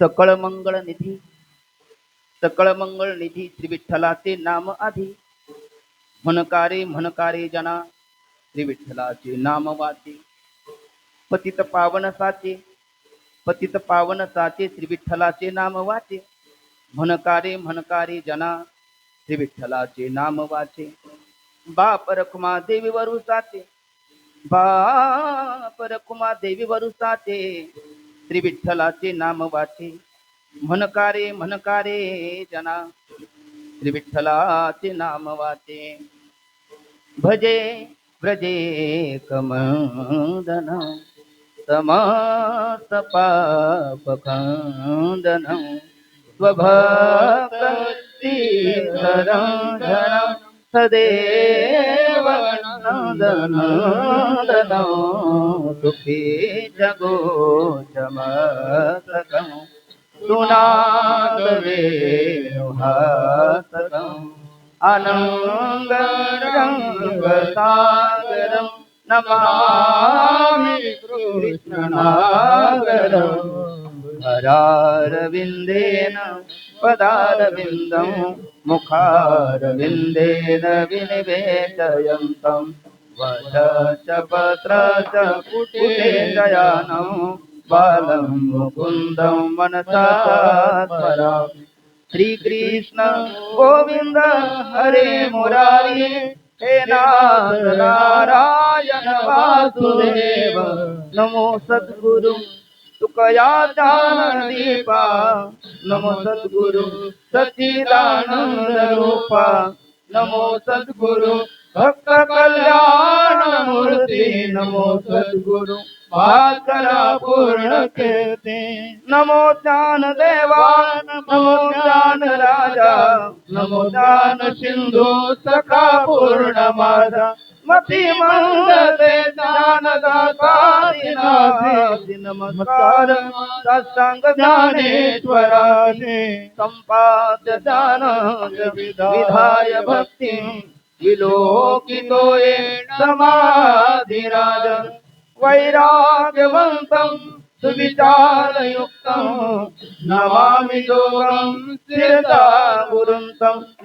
सकळ मंगळ निधी, सकळ मंगळ निधी श्री विठ्ठलाचे नाम आधी. म्हणकारे जना श्री विठ्ठलाचे नाम वाचे. पतित पावन साचे, पतित पावन साचे श्री विठ्ठलाचे नाम वाचे. म्हणकारे जना श्री विठ्ठलाचे नाम वाचे. बाप रखुमा देवी वरु साचे, बाप रखुमा देवी वरु साचे श्री विठ्ठलाचे नाम वाचे. म्हणकारे जना श्री विठ्ठलाचे नाम वाचे. भजे व्रजे कमंदन समस्त पाप खंदन स्वभक्ती शरणं सदेव नंदन सुखी जगो चमकं सुनाद वेणुहासकं अनंगरंगसागरं नमामि कृष्णनागरं. हरारविन्देन पदारविन्दं मुखारविन्देन विनिवेशयन्तं वटश्च कुटेशयानं बालं मुकुन्दं मनसा स्मरामि. श्रीकृष्ण गोविंद हरे मुरारी, हे नाथ नारायण वासुदेव. नमो सद्गुरु तुकया ज्ञान दीपा, नमो सद्गुरु सच्चिदानंद रूपा. नमो सद्गुरु भक्त कल्याण मूर्ती, नमो सद्गुरु भास्करा पूर्ण कीर्ती. नमो ज्ञान देवा, नमो ज्ञान राजा, नमो ज्ञान सिंधू सखा पूर्ण माझा. मती मंगले ज्ञानदाता दिनाधी, नमस्कार साष्टांग ज्ञानेश्वराने. संपाद्य ज्ञान विधाय भक्ती, विलोकितो येन समाधिराज. वैराग्यवन्तं सुविचारयुक्तं नमामि योगं शिरसा गुरुं.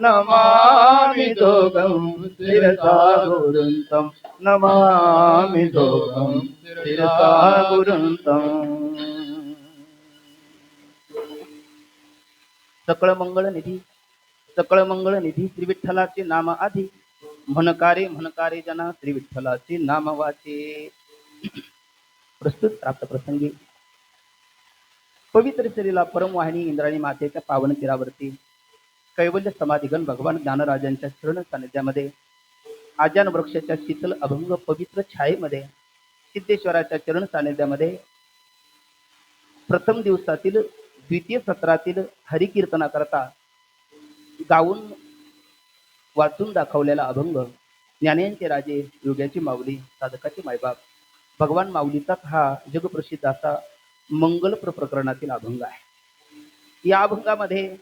नमामि योगं शिरसा गुरुं. नमामि योगं शिरसा गुरुं. सकळ मंगळ निधी, सकळ मंगळ निधी श्री विठ्ठलाचे नाम आधी. म्हणकारे जना श्री विठ्ठलाचे नाम वाचे. प्रस्तुत प्राप्त प्रसंगी पवित्र शरीला परमवाहिनी इंद्राणी मातेच्या पावन तीरावरती कैवल्य समाधिगण भगवान ज्ञानराजांच्या शरण सानिध्यामध्ये आजान वृक्षाच्या शीतल अभंग पवित्र छायेमध्ये सिद्धेश्वराच्या चरण सानिध्यामध्ये प्रथम दिवसातील द्वितीय सत्रातील हरिकीर्तना करता गाऊन वाचून दाखवलेला अभंग ज्ञानांचे राजे, योग्याची माऊली, साधकाची मायबाप भगवान माऊलीचाच हा जगप्रसिद्ध असा मंगल प्रकरणातील अभंग आहे. या अभंगामध्ये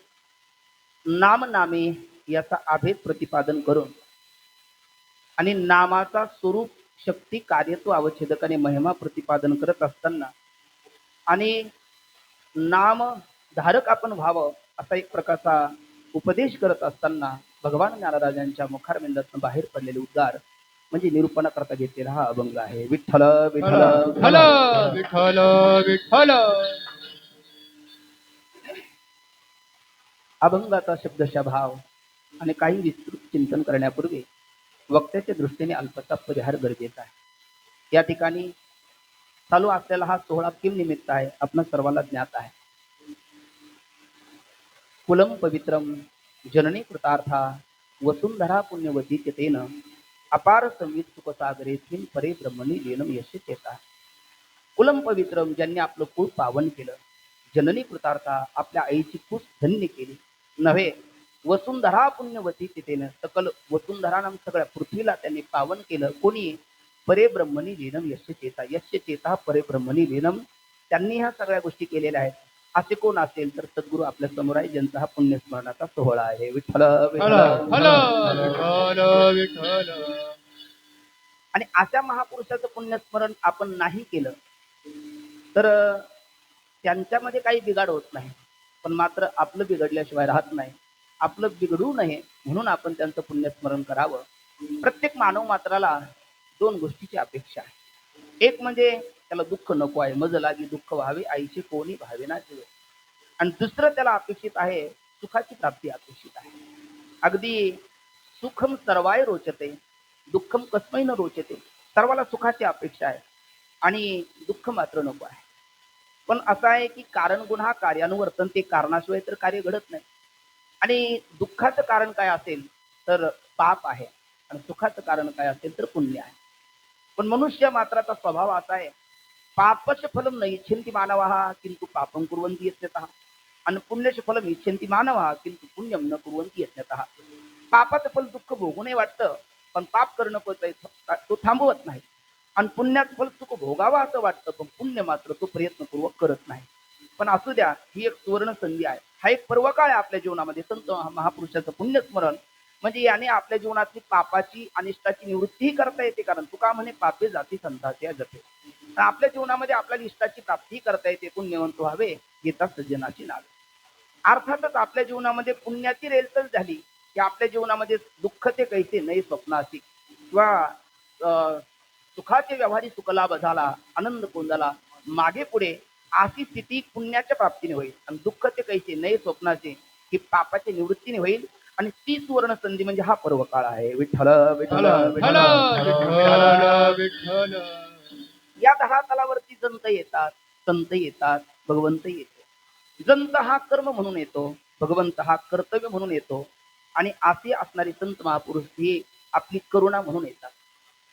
नाम नामे याचा अभेद प्रतिपादन करून आणि नामाचा स्वरूप, शक्ती, कार्यत्व, अवच्छेदक आणि महिमा प्रतिपादन करत असताना आणि नाम धारक आपण व्हावं असा एक प्रकारचा उपदेश करत असताना भगवान ज्ञानराजांच्या मुखारविंदातून बाहेर पडलेले उद्गार म्हणजे निरूपणा करता घेतलेला हा अभंग आहे. विठ्ठल विठ्ठल विठ्ठल विठ्ठल. अभंगाचा शब्दशः भाव आणि काही विस्तृत चिंतन करण्यापूर्वी वक्त्याच्या दृष्टीने अल्पसा परिहार गरजेचा आहे. या ठिकाणी चालू असलेला हा सोहळा किम निमित्त आहे आपण सर्वांना ज्ञात आहे. कुलम पवित्रम जननी कृतार्था वसुंधरा पुण्यवती चेतेन अपार संवित सुखसागरेस्मिन परे ब्रह्मणी लीनम यश चेता. कुलम पवित्रम ज्यांनी आपलं कुळ पावन केलं, जननी कृतार्था आपल्या आईची कुस धन्य केली नव्हे, वसुंधरा पुण्यवती चेतेन सकल वसुंधरा नाम सगळ्या पृथ्वीला त्यांनी पावन केलं. कोणी? परे ब्रह्मणी लीनम यश चेता. यश चेता परे ब्रह्मणी लीनम. त्यांनी ह्या सगळ्या गोष्टी केलेल्या आहेत. असे कोण असेल तर सद्गुरू आपल्या समोर आहे, ज्यांचा हा पुण्यस्मरणाचा सोहळा आहे. विठ्ठल विठ्ठल. आणि अशा महापुरुषाचं पुण्यस्मरण आपण नाही केलं तर त्यांच्यामध्ये काही बिघाड होत नाही, पण मात्र आपलं बिघडल्याशिवाय राहत नाही. आपलं बिघडू नये म्हणून आपण त्यांचं पुण्यस्मरण करावं. प्रत्येक मानव मात्राला दोन गोष्टीची अपेक्षा आहे. एक म्हणजे त्याला दुःख नको आहे, मज लागी दुःख व्हावे आईचे कोणी भावेना जीवे. आणि दुसरं त्याला अपेक्षित आहे सुखाची प्राप्ती अपेक्षित आहे. अगदी सुखम सर्वाय रोचते दुःखम कस्मै न रोचते. सर्वाला सुखाची अपेक्षा आहे आणि दुःख मात्र नको आहे. पण असं आहे की कारण गुन्हा कार्यानुवर्तन, ते कारणाशिवाय तर कार्य घडत नाही. आणि दुःखाचं कारण काय असेल तर पाप आहे आणि सुखाचं कारण काय असेल तर पुण्य आहे. पण मनुष्य मात्राचा स्वभाव असा आहे, पापस्य फलम न इच्छन्ति मानवाः किंतु पापं कुर्वन्ति यत्नतः आणि पुण्यस्य फलम इच्छन्ति मानवाः किंतु पुण्यम न कुर्वन्ति यत्नतः. पापाचं फल दुःख भोगू नये वाटतं, पण पाप करणं तो थांबवत नाही. आणि पुण्याचं फल सुख भोगावा असं वाटतं, पण पुण्य मात्र तो प्रयत्नपूर्वक करत नाही. पण असू द्या, ही एक सुवर्ण संधी आहे. हा एक पर्वकाळ आहे आपल्या जीवनामध्ये. संत महापुरुषाचं पुण्यस्मरण म्हणजे याने आपल्या जीवनातली पापाची अनिष्टाची निवृत्तीही करता येते. कारण तुका म्हणे पापे जाती संताच्या जपे. आपल्या जीवनामध्ये आपल्याला इष्टाची प्राप्ती करता येते. पुण्यवंत व्हावे येतात सज्जनाची नावे. अर्थातच आपल्या जीवनामध्ये पुण्याची रेलचल झाली की आपल्या जीवनामध्ये दुःख ते कैसे नाही स्वप्नाशी किंवा सुखाचे व्यवहारी सुखलाभ झाला, आनंद कोंदाला मागे पुढे अशी स्थिती पुण्याच्या प्राप्तीने होईल. आणि दुःख ते कैसे नाही स्वप्नाचे ही पापाच्या निवृत्तीने होईल. आणि ती सुवर्ण संधी म्हणजे हा पर्व काळ आहे. विठ्ठल विठ्ठल विठ्ठल विठ्ठल. विठ्ठल. या दहा तलावरती जंत येतात, संत येतात, भगवंत येतो. जंत हा कर्म म्हणून येतो, भगवंत हा कर्तव्य म्हणून येतो. आणि असे असणारे संत महापुरुष हे आपली करुणा म्हणून येतात.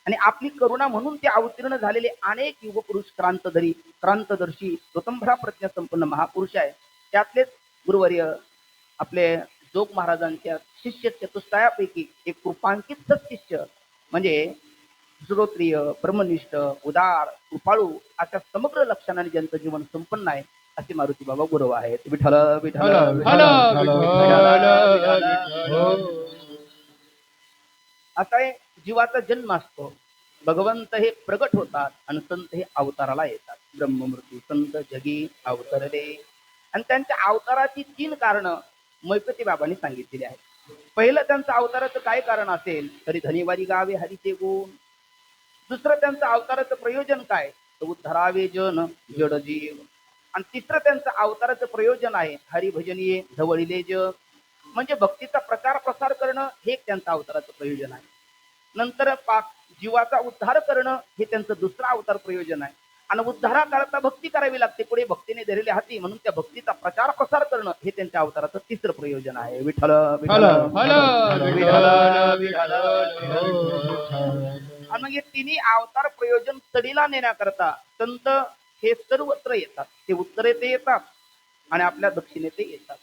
आणि आपली करुणा म्हणून ते अवतीर्ण झालेले अनेक युगपुरुष क्रांतदर्शी स्वतंत्र प्रज्ञा संपन्न महापुरुष आहे. त्यातलेच गुरुवर्य आपले जोग महाराजांच्या शिष्य चतुष्टयापैकी एक कृपांकित सत्शिष्य म्हणजे श्रोत्रिय, ब्रह्मनिष्ठ, उदार, कृपाळू अशा समग्र लक्षणाने ज्यांचं जीवन संपन्न आहे असे मारुती बाबा गुरु आहेत. विठ्ठल विठ्ठल असा आहे. जीवाचा जन्म असतो, भगवंत हे प्रगट होतात आणि संत हे अवताराला येतात. ब्रह्ममूर्ती संत जगी अवतरले. आणि त्यांच्या अवताराची 3 कारणं मैपती बाबांनी सांगितलेली आहेत. पहिलं त्यांचं अवताराचं काय कारण असेल तरी धनीवारी गावे हरीचे गुण. दुसरं त्यांचं अवताराचं प्रयोजन काय तर उद्धरावे जन जड जीव. आणि तिसरं त्यांचं अवताराचं प्रयोजन आहे हरिभजनीय धवळीले जग. म्हणजे भक्तीचा प्रचार प्रसार करणं हे त्यांचं अवताराचं प्रयोजन आहे. नंतर जीवाचा उद्धार करणं हे त्यांचं दुसरं अवतार प्रयोजन आहे. आणि उद्धाराकरता भक्ती करावी लागते, पुढे भक्तीने धरले हाती, म्हणून त्या भक्तीचा प्रचार प्रसार करणं हे त्यांच्या अवताराचं तिसरं प्रयोजन आहे. विठ्ठल विठ्ठल आणि मग हे तिन्ही अवतार प्रयोजन तडीला नेण्याकरता संत हे सर्वत्र येतात. ते उत्तरेत येतात आणि आपल्या दक्षिणेत येतात.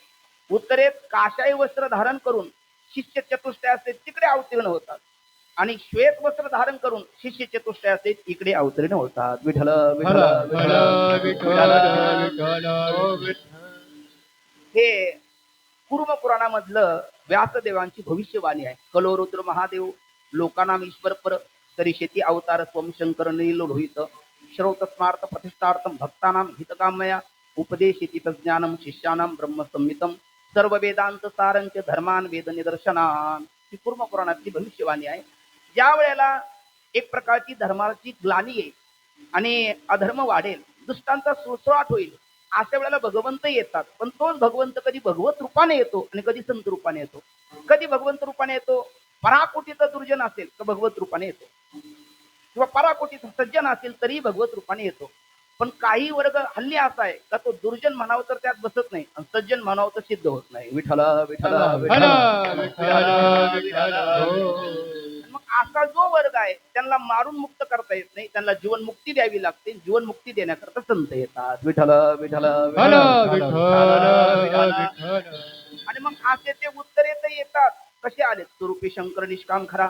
उत्तरेत काशाई वस्त्र धारण करून शिष्य चतुष्टय असते तिकडे अवतीर्ण होतात आणि श्वेत वस्त्र धारण करून शिष्य चतुष्टय असते इकडे अवतीर्ण होतात. विठ्ठल हे पूर्व पुराणामधलं व्यासदेवांची भविष्यवाणी आहे. कलो रुद्र महादेव लोकानाम ईश्वर पर तरी शेती अवतार स्वम शंकर नील लोहित श्रौत स्मार्थ प्रतिष्ठार्थम भक्तानाम हितकामया उपदेशिति तज्ञानम शिष्यानाम ब्रह्म संहितम सर्व वेदांत सारंच धर्मान वेद निदर्शनान. ही पूर्व पुराणातली भविष्यवाणी आहे. ज्या वेळेला एक प्रकारची धर्माची ग्लानी येईल आणि अधर्म वाढेल, दुष्टांचा सुळसुळाट होईल, अशा वेळेला भगवंत येतात. पण तोच भगवंत कधी भगवत रूपाने येतो आणि कधी संत रूपाने येतो. कधी भगवंत रूपाने येतो, पराकोटीचा दुर्जन असेल तर भगवत रूपाने येतो, किंवा पराकोटीचा सज्जन असेल तरी भगवत रूपाने येतो. पण काही वर्ग हल्ली असा आहे का तो दुर्जन म्हणावं तर त्यात बसत नाही आणि सज्जन म्हणावं तर सिद्ध होत नाही. विठ्ठल विठ्ठल मग असा जो वर्ग आहे त्यांना मारून मुक्त करता येत नाही, त्यांना जीवन मुक्ती द्यावी लागते. जीवन मुक्ती देण्याकरता संत येतात. विठ्ठल विठ्ठल आणि मग असे ते उत्तरेत येतात. कसे आले? स्वरूपी शंकर निष्काम खरा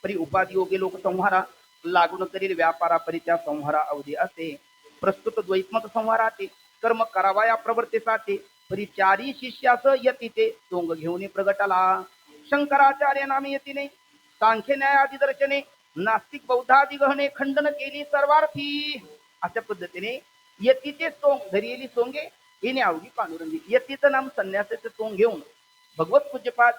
परी उपाधी योगे लोक संहारा लागून करील व्यापारा परी त्या संहारा अवधी असे प्रस्तुत द्वैतमत संहाराते कर्म करावा या प्रवृत्तीसाठी परी चारी शिष्यास यतीते सोंग घेऊन प्रगटाला शंकराचार्य नामे यतीने सांख्य न्यायादी दर्शने नास्तिक बौद्धादी गहने खंडन केली सर्वार्थी. अशा पद्धतीने यतीचे सोंग धरियली सोंगे येणे अवघी पांडुरंगी. यतीचं नाम संन्यासाचे सोंग घेऊन भगवत पूज्यपाद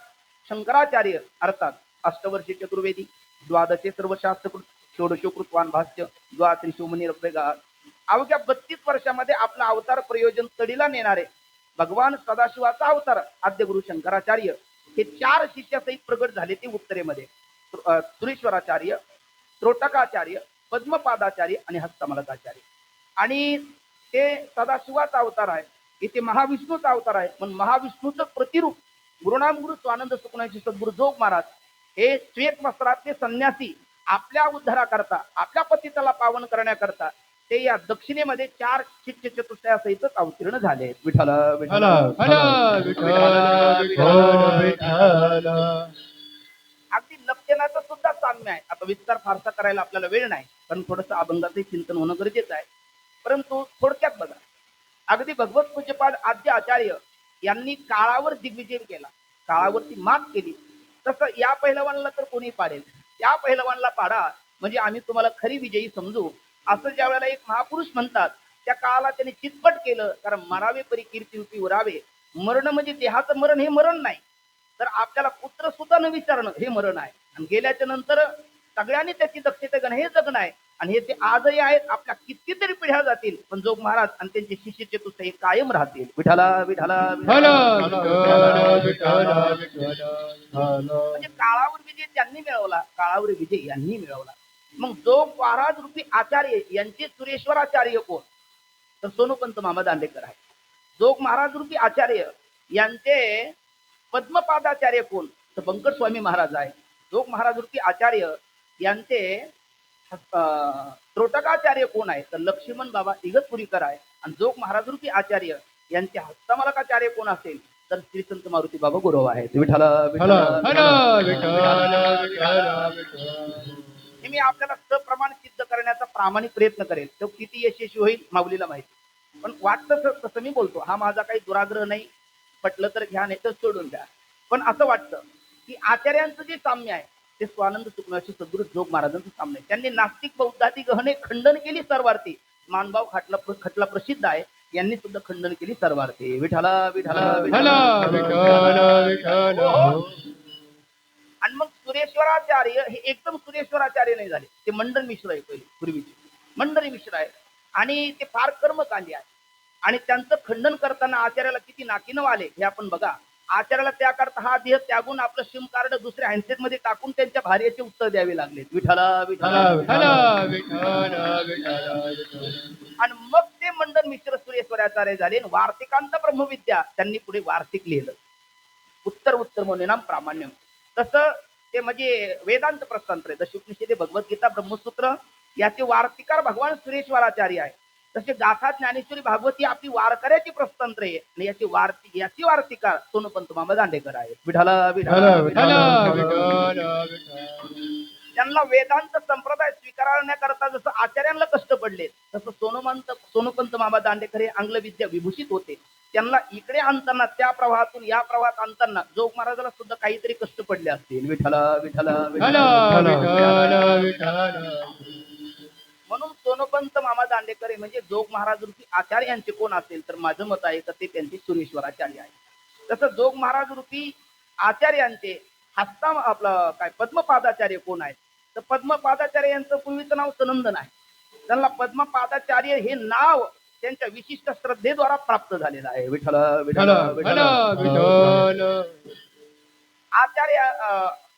शंकराचार्य अर्थात अष्टवर्षी चतुर्वेदी द्वादशे सर्व शास्त्रकृत षोडशोकृतवान भाष्य द्वात्रिशोमनी रब्बेगा अवघ्या 32 वर्षामध्ये आपला अवतार प्रयोजन तडीला नेणारे भगवान सदाशिवाचा अवतार आद्य गुरु शंकराचार्य हे 4 शिष्यासहित प्रगट झाले ते उत्तरेमध्ये. सुरेश्वराचार्य, त्रोटकाचार्य, पद्मपादाचार्य आणि हस्तमलकाचार्य. आणि ते सदाशिवाचा अवतार आहे, इथे महाविष्णूचा अवतार आहे. पण महाविष्णूचं प्रतिरूप गुरुनाम गुरु स्वानंद सुखनाची सद्गुरु जोग महाराज हे श्वेत वस्त्रातले संन्यासी आपल्या उद्धाराकरता आपल्या पतिताला पावन करण्याकरता ते या दक्षिणेमध्ये 4 शिष्य चतुष्टयासहितच अवतीर्ण झाले. विठ्ठल विठ्ठल विठ्ठल विठ्ठल विठ्ठल. अगदी लक्षणाचं सुद्धा साम्य आहे. आता विस्तार फारसा करायला आपल्याला वेळ नाही, कारण थोडंसं अभंगाचे चिंतन होणं गरजेचं आहे. परंतु थोडक्यात बघा, अगदी भगवत पूज्यपाद आद्य आचार्य यांनी काळावर दिग्विजय केला, काळावरती मात केली. तसं या पहिलवानला तर कोणी पाडेल, त्या पहिलवानला पाडा म्हणजे आम्ही तुम्हाला खरी विजयी समजू असं ज्या वेळेला एक महापुरुष म्हणतात, त्या काळाला त्यांनी चितपट केलं. कारण मरावे परी कीर्ती उरावे, मरण म्हणजे देहाचं मरण हे मरण नाही, तर आपल्याला पुत्र सुद्धा न विचारणं हे मरण आहे. आणि गेल्याच्या नंतर सगळ्यांनी त्याची दक्षता घेणं हे जगणं आहे. आणि हे ते आजही आहेत. आपल्या कितीतरी पिढ्या जातील, पण जोग महाराज आणि त्यांचे शिष्य चतुष्ट हे कायम राहतील. विठ्ठला विठ्ठला म्हणजे काळावर विजय त्यांनी मिळवला, काळावर विजय यांनी मिळवला. मग जोग महाराज रूपी आचार्य यांचे सुरेश्वराचार्य कोण, तर सोनोपंत मामा दांडेकर आहे. जोग महाराज रूपी आचार्य यांचे पद्मपादाचार्य कोण, तर बंकर स्वामी महाराज आहे. जोग महाराज रूपी आचार्य यांचे त्रोटकाचार्य कोण आहे, तर लक्ष्मण बाबा इगतपुरीकर आहे. आणि जोग महाराज रूपी आचार्य यांचे हस्तमलकाचार्य कोण असेल, तर श्री संत मारुती बाबा गुरु आहेत. विठ्ठल हे मी आपल्याला सप्रमाण सिद्ध करण्याचा प्रामाणिक प्रयत्न करेल. तो किती यशस्वी होईल माऊलीला माहिती, पण वाटतं तसं मी बोलतो. हा माझा काही दुराग्रह नाही, पटलं तर घ्या नाही तर सोडून द्या. पण असं वाटतं की आचार्यांचं जे साम्य आहे ते स्वानंद सुखनाची सद्गुरु जोग महाराजांचं साम्य आहे. त्यांनी नास्तिक बौद्धादी गहने खंडन केली सर्वार्थी. मानभाव खटला प्रसिद्ध आहे, यांनी सुद्धा खंडन केली सर्वार्थी. विठ्ठला विठ्ठला आणि मग सुरेश्वराचार्य हे एकदम सुरेश्वराचार्य नाही झाले, ते मंडन मिश्र आहे. पहिले पूर्वीचे मंडळी मिश्र आहे आणि ते फार कर्मकांडी आहे. आणि त्यांचं खंडन करताना आचार्याला किती नाकीनं आले हे आपण बघा. आचार्याला त्याकरता हा देह त्यागून आपलं सिम कार्ड दुसऱ्या हँडसेट मध्ये टाकून त्यांच्या भार्याचे उत्तर द्यावे लागले. विठ्ठला विठ्ठला आणि मग ते मंडन मिश्र सुरेश्वराचार्य झाले. वार्तिकांत ब्रह्मविद्या त्यांनी पुढे वार्तिक लिहिलं, उत्तर उत्तर म्हणून नाम प्रामाण्यम. तसं ते म्हणजे वेदांत प्रस्थांतर, दशोपनिषदे भगवद्गीता ब्रह्मसूत्र याचे वार्तिकार भगवान सुरेश्वराचार्य आहे. तसे गाथा ज्ञानेश्वरी भागवती आपली वारकऱ्याची प्रस्थांतर आहे आणि याची वार्तिकार सोनोपंत मामा दांडेकर आहे. विठ्ठला त्यांना वेदांत संप्रदाय स्वीकारण्याकरता जसं आचार्यांना कष्ट पडले, तसं सोनोपंत मामा दांडेकर हे आंग्ल विद्या विभूषित होते. त्यांना इकडे आणताना त्या प्रवाहातून या प्रवाहात आणताना जोग महाराजाला सुद्धा काहीतरी कष्ट पडले असतील. विठ्ठला विठ्ठला म्हणून सोनोपंत मामा दांडेकर म्हणजे जोग महाराज रूपी आचार्यांचे कोण असेल, तर माझं मत आहे तर ते त्यांचे सुरेश्वराचार्य आहे. तसं जोग महाराज रूपी आचार्यांचे आपलं काय पद्मपादाचार्य कोण आहे, तर पद्मपादाचार्य यांचं पूर्वीचं नाव सनंदन आहे. त्यांना पद्मपादाचार्य हे नाव त्यांच्या विशिष्ट श्रद्धेद्वारा प्राप्त झालेलं आहे. विठ्ठल आचार्य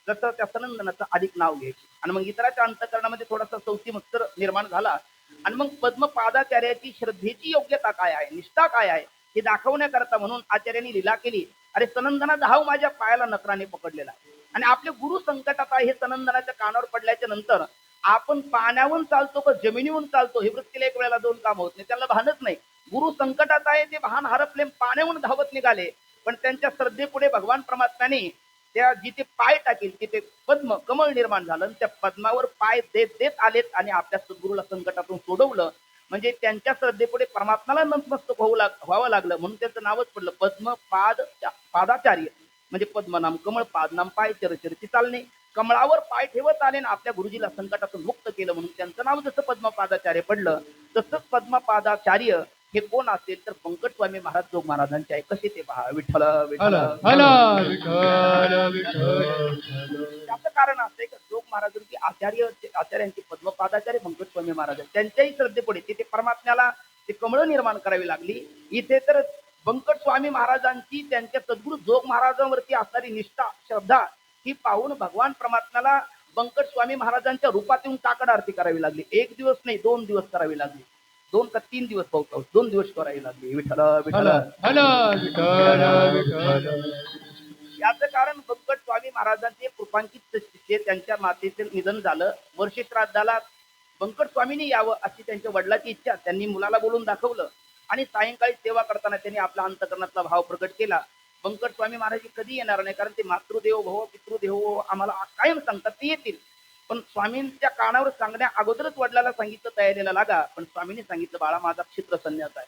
जसं त्या सनंदनाचं अधिक नाव घ्यायचे आणि मग इतराच्या अंतकरणामध्ये थोडासा चौथी निर्माण झाला. आणि मग पद्मपादाचार्याची श्रद्धेची योग्यता काय आहे, निष्ठा काय आहे हे दाखवण्याकरता म्हणून आचार्यांनी लीला केली. अरे सनंदना धाव माझ्या पायाला नकराने पकडलेला आहे आणि आपले गुरु संकटात आहे हे सनंदनाच्या कानावर पडल्याच्या नंतर आपण पाण्यावरून चालतो का जमिनीवरून चालतो हे वृत्तीला एक वेळेला दोन काम होत नाही, त्यांना भानच नाही. गुरु संकटात आहे ते भान हरपले, पाण्यावरून धावत निघाले. पण त्यांच्या श्रद्धेपुढे भगवान परमात्म्याने त्या जिथे पाय टाकेल तिथे पद्म कमळ निर्माण झालं. त्या पद्मावर पाय देत देत आलेत आणि आपल्या सद्गुरूला संकटातून सोडवलं. म्हणजे त्यांच्या श्रद्धेपुढे परमात्म्याला नतमस्तक व्हावं लागलं, म्हणून त्याचं नावच पडलं पद्मपादाचार्य. म्हणजे पद्मनाम कमळपाद नाम पाय चरचरती चालणे, कमळावर पाय ठेवत आले ना आपल्या गुरुजीला संकटातून मुक्त केलं म्हणून त्यांचं नाव जसं पद्मपादाचार्य पडलं, तसंच पद्मपादाचार्य हे कोण असेल तर पंकज स्वामी महाराज जोग महाराजांचे आहे. कसे ते पहा, विठ्ठल विठ्ठल. विठ्ठल विठ्ठल. त्याचं कारण असं आहे की जोग महाराजांची आचार्यांची पद्मपादाचार्य पंकज स्वामी महाराज आहेत. त्यांच्याही श्रद्धेपुढे तिथे परमात्म्याला ते कमळ निर्माण करावी लागली. इथे तर पंकज स्वामी महाराजांची त्यांच्या सद्गुरू जोग महाराजांवरती असणारी निष्ठा श्रद्धा ही पाहून भगवान परमात्म्याला पंकज स्वामी महाराजांच्या रूपात येऊन काकड आरती करावी लागली. 1 दिवस नाही 2 दिवस करावी लागली. 2 का 3 दिवस पाऊस 2 दिवस करावी लागली. विठ्ठल विठ्ठल. याचं कारण पंकज स्वामी महाराजांचे कृपांकित शिष्य त्यांच्या मातेचे निधन झालं. वर्ष श्राद्धाला पंकज स्वामींनी यावं अशी त्यांच्या वडिलाची इच्छा. त्यांनी मुलाला बोलून दाखवलं आणि सायंकाळी सेवा करताना त्यांनी आपला अंतकरणातला भाव प्रकट केला. पंकज स्वामी महाराज कधी येणार नाही, कारण ते मातृदेवो भव पितृदेवो भव आम्हाला कायम सांगतात, ते येतील. पण स्वामींच्या कानावर सांगण्या अगोदरच वडिलाला सांगितलं तयारीला लागा. पण स्वामींनी सांगितलं बाळा माझा क्षेत्र संन्यास आहे.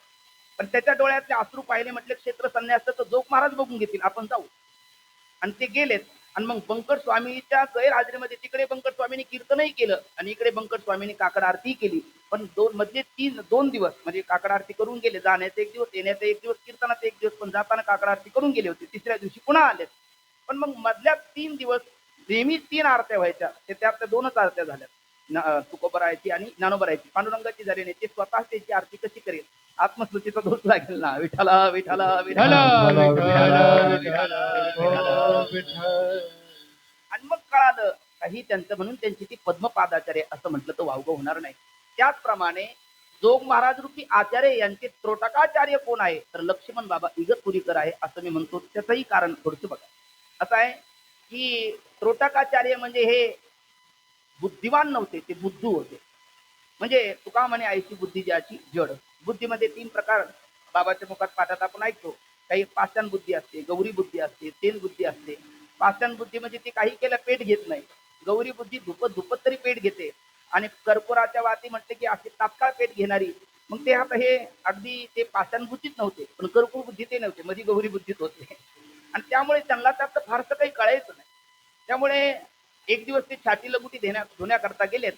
पण त्याच्या डोळ्यातले अश्रू पाहिले, म्हटले क्षेत्र संन्यास तर जोग महाराज बघून घेतील, आपण जाऊ. आणि ते गेलेत. आणि मग पंकज स्वामीच्या गैरहाजरीमध्ये तिकडे पंकज स्वामींनी कीर्तनही केलं आणि इकडे पंकज स्वामींनी काकड आरती केली. पण मधले 2 दिवस म्हणजे काकड आरती करून गेले. जाण्याचा 1 दिवस, येण्याचा 1 दिवस, कीर्तनाचा 1 दिवस, पण जाताना काकड आरती करून गेले होते. तिसऱ्या दिवशी पुन्हा आलेत. पण मग मधल्या 3 दिवस नेहमी 3 आरत्या व्हायच्या, ते त्यातल्या 2च आरत्या झाल्या, तुकोबरायची आणि ज्ञानोबरायची. पांडुरंगाची झाली नाही. ते स्वतः त्याची आरती कशी करेल, आत्मस्मृतीचा दोष लागेल ना. विठ्ठला विठ्ठला विठ्ठला. आणि मग कळालं काही त्यांचं, म्हणून त्यांची ती पद्मपादाचार्य असं म्हटलं तर वावगं होणार नाही. त्याचप्रमाणे जोग महाराज रूपी आचार्य यांचे त्रोटकाचार्य कोण आहे तर लक्ष्मण बाबा इगतपुरीकर आहे असं मी म्हणतो. त्याचंही कारण थोडंसं बघा. असं आहे की त्रोटकाचार्य म्हणजे हे बुद्धिवान नव्हते, ते बुद्धू होते. म्हणजे तुका म्हणे आईची बुद्धी ज्याची जड. बुद्धीमध्ये 3 प्रकार बाबाच्या मुखात पाठात आपण ऐकतो. काही पाषाण बुद्धी असते, गौरी बुद्धी असते, तेल बुद्धी असते. पाषाण बुद्धी म्हणजे ती काही केलं पेट घेत नाही. गौरी बुद्धी धुपत तरी पेट घेते. आणि कर्पूराच्या वाती म्हटले की अशी तात्काळ पेट घेणारी. मग ते आता हे अगदी ते पाषाण बुद्धीत नव्हते, पण कर्पूर बुद्धी ते नव्हते, मध्ये गौरी बुद्धीत होते. आणि त्यामुळे त्यांना त्यात फारसं काही कळायचं नाही. त्यामुळे एक दिवस ते छाती लगुटी धुण्याकरता गेलेत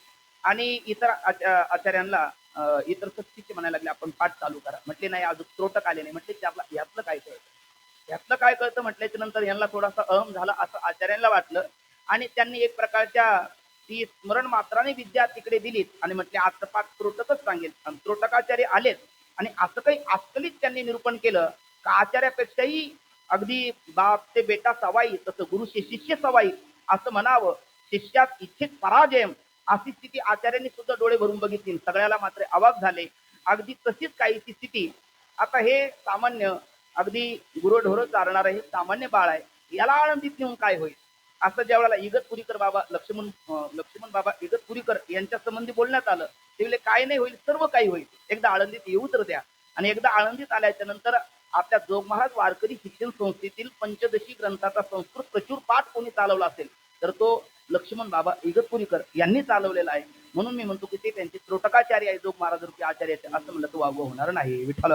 आणि इतर आचार्यांना इतर सक्तीचे म्हणायला लागले आपण पाठ चालू करा. म्हटले नाही अजून त्रोटक आले नाही. म्हटले त्यातला यातलं काय कळतं, यातलं काय कळतं म्हटल्याच्या नंतर यांना थोडासा अहम झाला असं आचार्यांना वाटलं. आणि त्यांनी एक प्रकारच्या ती स्मरण मात्राने विद्या तिकडे दिलीत आणि म्हटले आजचं पाठ त्रोटकच सांगेल. आणि त्रोटकाचार्य आलेत आणि असं काही आस्कलीत त्यांनी निरूपण केलं का आचार्यापेक्षाही अगदी बाप ते बेटा सवाई, तसं गुरु शिष्य सवाई असं म्हणावं. शिष्यात इच्छित पराजयम अशी स्थिती आचार्यांनी सुद्धा डोळे भरून बघितली. सगळ्याला मात्र अवाक झाले. अगदी तशीच काहीची स्थिती. आता हे सामान्य अगदी गुरुढोर चालणार हे सामान्य बाळ आहे, याला आळंदीत नेऊन काय होईल असं ज्यावेळेला इगतपुरीकर बाबा लक्ष्मण बाबा इगतपुरीकर यांच्या संबंधी बोलण्यात आलं, ते काय नाही होईल, सर्व काही होईल. एकदा आळंदीत येऊ तर द्या. आणि एकदा आळंदीत आल्याच्या नंतर आपल्या जोग महाराज वारकरी शिक्षण संस्थेतील पंचदशी ग्रंथाचा संस्कृत प्रचूर पाठ कोणी चालवला असेल तर तो लक्ष्मण बाबा इगतपुरीकर यांनी चालवलेला आहे. म्हणून मी म्हणतो की ते त्यांचे त्रोटकाचार्य आहे जोग महाराज रूपी आचार्य असं म्हणलं तर वावगं होणार नाही. विठ्ठल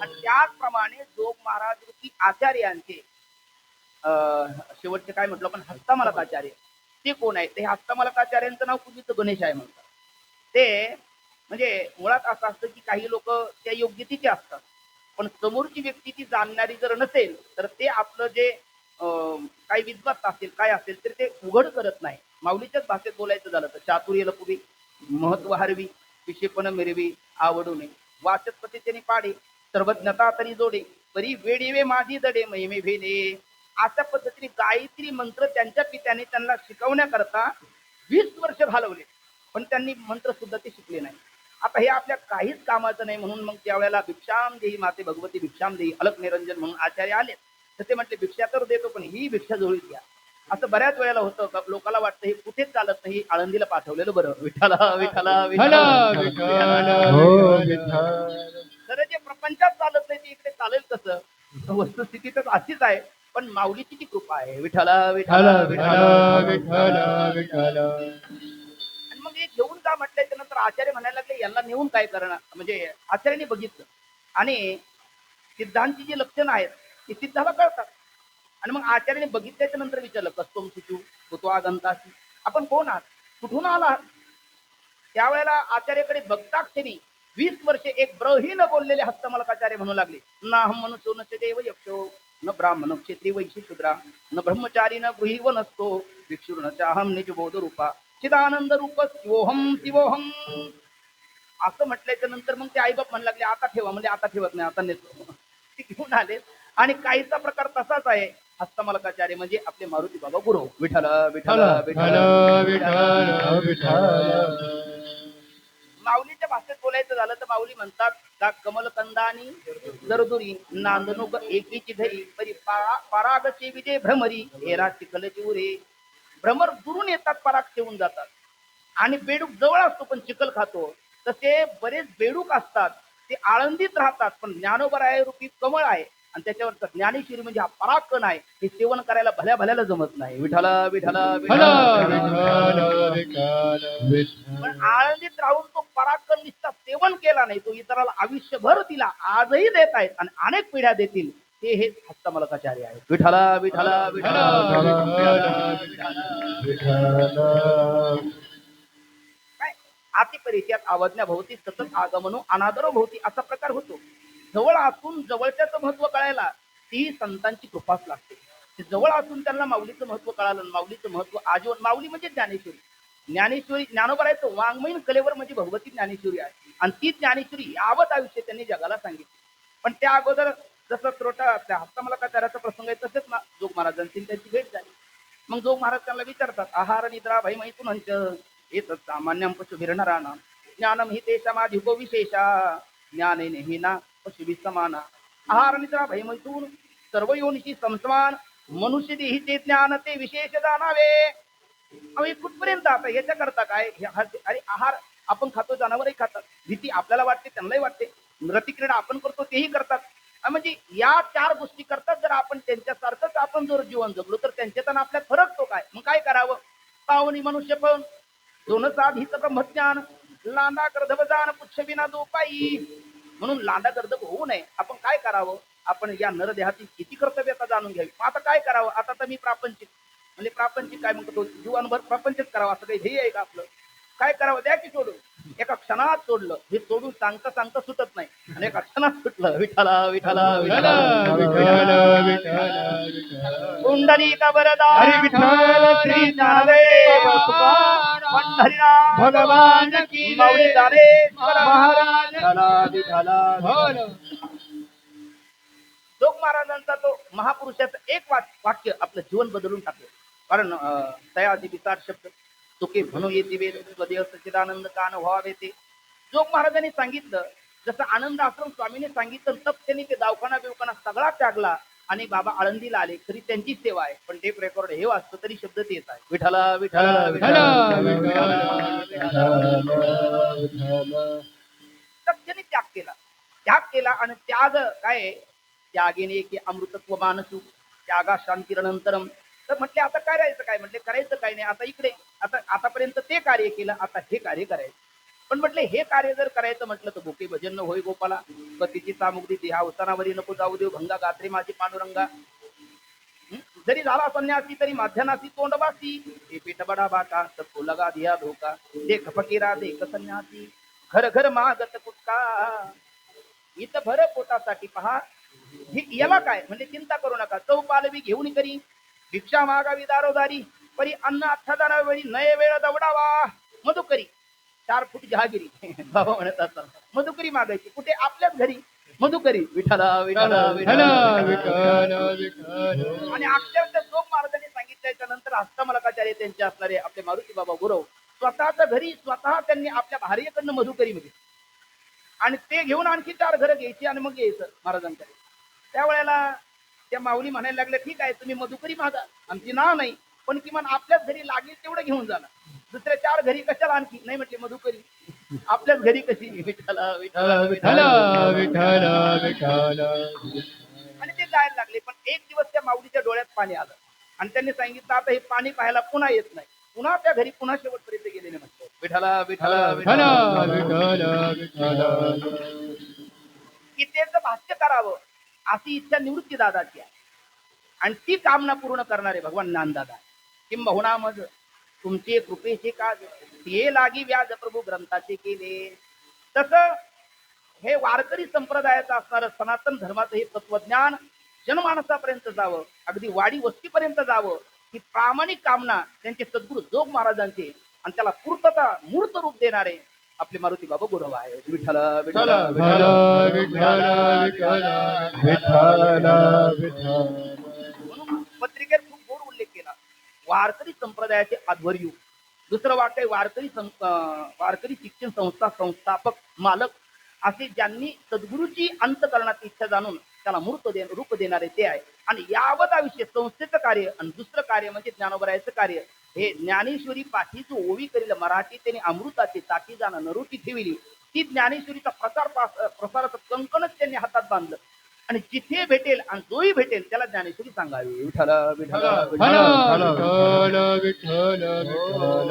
आणि त्याचप्रमाणे जोग महाराज रूपी आचार्यांचे शेवटचे काय म्हटलं आपण हस्तमलकाचार्य, ते कोण आहे? ते हस्तमलकाचार्यांचं नाव पूर्वीचं गणेश आहे म्हणतात. ते म्हणजे मुळात असं असतं की काही लोक त्या योग्यतेचे असतात, पण समोरची व्यक्ती ती जाणणारी जर नसेल तर ते आपलं जे काही विद्वत असेल काय असेल तर ते उघड करत नाही. माऊलीच्याच भाषेत बोलायचं झालं तर चातुर्य लपुरी महत्व हरवी विषेपण मिरवी आवडू नये वाचस्पती त्यांनी पाडे सर्वज्ञता तरी जोडे परी वेळीवे माझी दडे महिमे भेदे. अशा पद्धतीने गायत्री मंत्र त्यांच्या पित्याने त्यांना शिकवण्याकरता 20 वर्ष घालवले, पण त्यांनी मंत्र सुद्धा ते शिकले नाही. आता हे आपल्या काहीच कामाचं नाही. म्हणून मग त्यावेळेला भिक्षाम देही माते भगवती भिक्षाम देही अलक निरंजन म्हणून आचार्य आले. तर ते म्हटले भिक्षा तर देतो पण ही भिक्षा जोडीत घ्या. असं बऱ्याच वेळेला होतं, लोकांना वाटतं हे कुठेच चालत नाही, आळंदीला पाठवलेलं बरं. विठ्ठला विठ्ठला खरं जे प्रपंचात चालत नाही ते इकडे चालेल कसं? वस्तुस्थितीतच अशीच आहे. पण माऊलीची ती कृपा आहे. विठ्ठला विठ्ठला आणि मग हे घेऊन का म्हटल्याच्या नंतर आचार्य म्हणायला लागले यांना नेऊन काय करणार, म्हणजे आचार्याने बघितलं आणि सिद्धांची जी लक्षणं आहेत ती सिद्धाला कळतात. आणि मग आचार्याने बघितल्याच्या नंतर विचारलं, कस्तोम शिशू कुतो आगंतासी, आपण कोण आहात, कुठून आलात? त्यावेळेला आचार्याकडे बघताक्षणी 20 वर्षे एक ब्रही न बोललेले हस्तमलकाचार्य म्हणू लागले, न अहम मनुष्यो न च देव यक्षो न ब्राह्मण क्षेत्री वैश्य शूद्रा न ब्रह्मचारी न गृही व नसतो भिक्षुर न चाहम निज बोध रूपा चिदानंद रूप शिवोहम शिवोहम. असं म्हटल्याच्या नंतर मग ते आईबाप म्हणू लागले, आता ठेवा. म्हणजे आता ठेवत नाही, आता नेतो. ते घेऊन आले. आणि काहीचा प्रकार तसाच आहे. हस्तमलकाचार्य म्हणजे आपले मारुती बाबा गुरु. विठ्ठल विठ्ठल विठ्ठल विठ्ठल विठ्ठल. माऊलीच्या भाषेत बोलायचं झालं तर माऊली म्हणतात का कमलकंदानी जरदुरी नांदनुक एकीची धरी परी परागचे विजय भ्रमरी हेरा चिखल चिवरे. भ्रमर दुरून येतात, पराग ठेवून जातात. आणि बेडूक जवळ असतो पण चिखल खातो. तसे बरेच बेडूक असतात, ते आळंदीत राहतात, पण ज्ञानोबराय रूपी कमळ आहे आणि त्याच्यावर ज्ञानेश्वरी म्हणजे हा परागकण आहे. हे सेवन करायला भल्या भल्याला जमत नाही. विठ्ठल विठ्ठल पण आळंदीत राहून तो परागकण निष्ठा सेवन केला नाही, तो इतराला आयुष्यभर दिला, आजही देत आहेत आणि अनेक पिढ्या देतील. ते हे हस्तमलकाचार्य आहेत. विठ्ठल विठ्ठल काय अतिपरिचयात आवडण्या भोवती सतत आगमनो अनादरो भोवती असा प्रकार होतो. जवळ असून जवळच्याचं महत्व कळायला ती संतांची कृपाच लागते. ते जवळ असून त्यांना माऊलीचं महत्व कळालं. माऊलीचं महत्व आजीवन. माऊली म्हणजे ज्ञानेश्वरी. ज्ञानेश्वरी ज्ञानोबरायचं वाङ्मयीन कलेवर म्हणजे भगवती ज्ञानेश्वरी आहे. आणि ती ज्ञानेश्वरी यावत आयुष्य त्यांनी जगाला सांगितली. पण त्या अगोदर जसं त्रोटा त्या हस्तमलकाचार्याचा प्रसंग आहे तसेच ना जोग महाराजांची त्यांची भेट झाली. मग जोग महाराज त्यांना विचारतात, आहार निद्रा भयमैथून हंच एतत् सामान्यं पशु विरनराणां ज्ञानम हि तेषामाधिको विशेषा ज्ञानेन हि ना पशुभिः समाना. आहार निद्रा भयमैथून सर्व योनिशी समसमान मनुष्य देहीचे ज्ञान ते विशेष जाणावे. अहो कुठपर्यंत आता याच्या करता काय? अरे आहार आपण खातो, जनावरही खातात. भीती आपल्याला वाटते, त्यांनाही वाटते. रतिक्रीडा आपण करतो, तेही करतात. म्हणजे या 4 गोष्टी करतात. जर आपण त्यांच्यासारखंच आपण जर जीवन जगलो तर त्यांच्यात आणि आपल्यात फरक तो काय? मग काय करावं? पावनी मनुष्य पण दोन साधीच ब्रह्मज्ञान लांडा गर्दभजान पुच्छविना दोपाई. म्हणून लांडा गर्दभ होऊ नये. आपण काय करावं? आपण या नरदेहाची किती कर्तव्यता जाणून घ्यावी. आता काय करावं? आता तर मी प्रापंचिक म्हणजे प्रापंचिक काय म्हणतो, जीवनभर प्रपंचच करावा असं काही ध्येय आहे का आपलं? काय करावं? द्या की सोडून. एका क्षणात सोडलं. हे सोडून सांगता सांगता सुटत नाही आणि एका क्षणात सुटलं. विठ्ठला विठ्ठला कुंडलिका वरदा हरी विठ्ठल श्री ज्ञानदेव पंढरीनाथ भगवान की माऊली जय. ज्ञानेश्वर महाराज विठ्ठला. जोग महाराजांचा तो महापुरुषाचं एक वाक्य आपलं जीवन बदलून टाकलं. कारण तयादी विचार शब्द चुके म्हणू येते वेद स्वदेव सच्चिदानंद कान व्हावे ते. जोग महाराजांनी सांगितलं, जसं आनंद आश्रम स्वामीने सांगितलं, तप त्यांनी ते दवाखाना बिवखाना सगळा त्यागला आणि बाबा आळंदीला आले. तरी त्यांची सेवा आहे, पण टेप रेकॉर्ड हे वाचतं तरी शब्द तेच आहे. विठ्ठला विठ्ठला त्यांनी त्याग केला आणि त्याग काय? त्यागेने की अमृतत्व मानसू त्यागा शांतीनंतरम. तर म्हटले आता काय राहायचं काय? म्हटले करायचं काय नाही. आता इकडे आतापर्यंत ते कार्य केलं, आता हे कार्य करायचं. पण म्हटले हे कार्य जर करायचं म्हटलं तर भोके भजन न होय गोपाला. पतीची सामुग्री देहा अवसानावरी नको जाऊ देव भंगा गात्री माझी पांडुरंगा. जरी झाला संन्यासी तरी माध्यनासी तोंडवासी हे पीठ बडा बाका सबको लगा दिया धोका देख फकीरा देख संन्यासी घर घर मागत कुटका. इथं भर पोटासाठी पहा. याला काय? म्हणजे चिंता करू नका. चौपालवी घेऊन करी भिक्षा मागावी दारोदारी परी अन्न अठ्ठादाना वेळी नये वेळ दवडावा. मधुकरी 4 फूट जहागिरी बाबा म्हणत असतात. मधुकरी मागायची कुठे? आपल्याच घरी. मधुकरी विठ्ठला विठ्ठला आणि अक्षरशः जोग महाराजांनी सांगितल्याच्या नंतर हस्तमलकाचार्य त्यांचे असणारे आपले मारुती बाबा गुरव स्वतःच्या घरी स्वतः त्यांनी आपल्या भार्येकडनं मधुकरी मध्ये आणि ते घेऊन आणखी 4 घरं घ्यायची आणि मग यायचं महाराजांकडे. त्यावेळेला त्या माऊली म्हणायला लागल्या, ठीक आहे तुम्ही मधुकरी मागा, आमची नाव नाही, पण किमान आपल्याच घरी लागेल तेवढं घेऊन जाणार. दुसऱ्या 4 घरी कशाला आणखी? नाही म्हटले मधुकरी आपल्याच घरी कशी? विठ्ठला विठ्ठला आणि ते जायला लागले. पण एक दिवस त्या माऊलीच्या डोळ्यात पाणी आलं आणि त्यांनी सांगितलं, आता हे पाणी पाहायला पुन्हा येत नाही. पुन्हा त्या घरी पुन्हा शेवटपर्यंत गेलेले म्हणतो. विठ्ठला विठ्ठला की त्याचं भाष्य करावं. अशी इच्छा निवृत्ती दादाची आहे आणि ती कामना पूर्ण करणारे भगवान ज्ञानदादा आहे. किंबहुना मज तुमचे कृपेचे काज ते लागी व्याज प्रभू ग्रंथाचे केले. तसं हे वारकरी संप्रदायाचं असणारं सनातन धर्माचं हे तत्वज्ञान जनमानसापर्यंत जावं, अगदी वाडी वस्तीपर्यंत जावं, ही प्रामाणिक कामना त्यांचे सद्गुरू जोग महाराजांचे आणि त्याला पूर्तता मूर्त रूप देणारे आपले मारुती बाबा गुरव आहे. विठ्ठल विठ्ठल विठ्ठल विठ्ठल विठ्ठल विठ्ठल विठ्ठल. म्हणून पत्रिकेत खूप गोड उल्लेख केला. वारकरी संप्रदायाचे आध्वर्यू. दुसरं वाक्य वारकरी शिक्षण संस्था संस्थापक मालक असे ज्यांनी सद्गुरूची अंतकरणाची इच्छा जाणून त्याला रूप देणारे ते आहे. आणि यावत आयुष्य संस्थेचं कार्य आणि दुसरं कार्य म्हणजे ज्ञानोबरायचं कार्य हे ज्ञानेश्वरी पाठीच ओवी करील मराठी त्यांनी अमृताची ताटी जाणं नरोटी ठेविली. ती ज्ञानेश्वरीचा प्रसाराचं कंकणच त्यांनी हातात बांधलं आणि जिथे भेटेल आणि जोही भेटेल त्याला ज्ञानेश्वरी सांगावी. विठ्ठल विठ्ठल विठ्ठल विठ्ठल विठ्ठल विठ्ठल.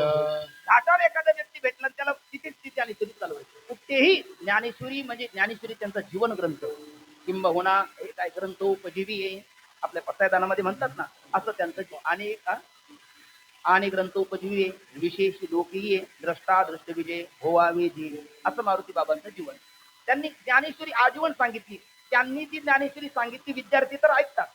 घाटावर एखादा व्यक्ती भेटला त्याला तिथेच ती ज्ञानेश्वरी चालवायची. कुठेही ज्ञानेश्वरी म्हणजे ज्ञानेश्वरी त्यांचा जीवन ग्रंथ किंबहुना हे काय ग्रंथ उपजीवी आहे आपल्या पत्तायदानामध्ये म्हणतात ना, असं त्यांचं आणि ग्रंथ उपजीवी आहे, विशेष लोकीय द्रष्टा दृष्टविजय होवावे जी असं मारुती बाबांचं जीवन. त्यांनी ज्ञानेश्वरी आजीवन सांगितली. त्यांनी ती ज्ञानेश्वरी सांगितली. विद्यार्थी तर ऐकतात,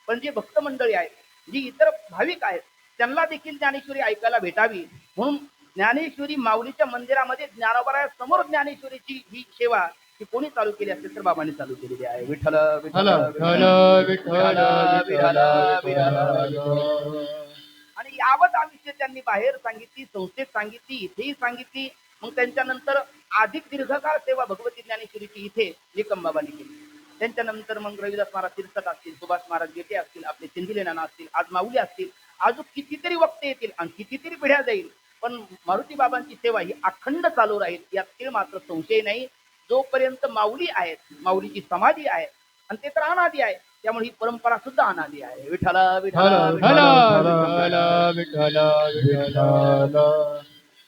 पण जे भक्त मंडळी आहेत जी इतर भाविक आहेत त्यांना देखील ज्ञानेश्वरी ऐकायला भेटावी म्हणून ज्ञानेश्वरी माऊलीच्या मंदिरामध्ये ज्ञानोबराया समोर ज्ञानेश्वरीची ही सेवा ही कोणी चालू केली असेल तर बाबांनी चालू केलेली आहे. विठ्ठल विठ्ठल विठ्ठल विठ्ठल विठ्ठल. आणि यावत आयुष्य त्यांनी बाहेर सांगितली, संस्थेत सांगितली, इथेही सांगितली. मग त्यांच्यानंतर अधिक दीर्घकाळ सेवा भगवती ज्ञानेश्वरीची इथे निकमबाबांनी केली. त्यांच्यानंतर मग रविदास महाराज तिरसट असतील, सुभाष महाराज गेटे असतील, आपले चिंदिले नाना असतील, आज माऊली असतील, अजून कितीतरी वक्ते येतील आणि कितीतरी पिढ्या जाईल, पण मारुती बाबांची सेवा ही अखंड चालू राहील यात मात्र संशय नाही. जोपर्यंत माऊली आहेत, माऊलीची समाधी आहे आणि ते तर अनादी आहे, त्यामुळे ही परंपरा सुद्धा अनादी आहे. विठ्ठल विठ्ठल विठ्ठल विठ्ठल विठ्ठल.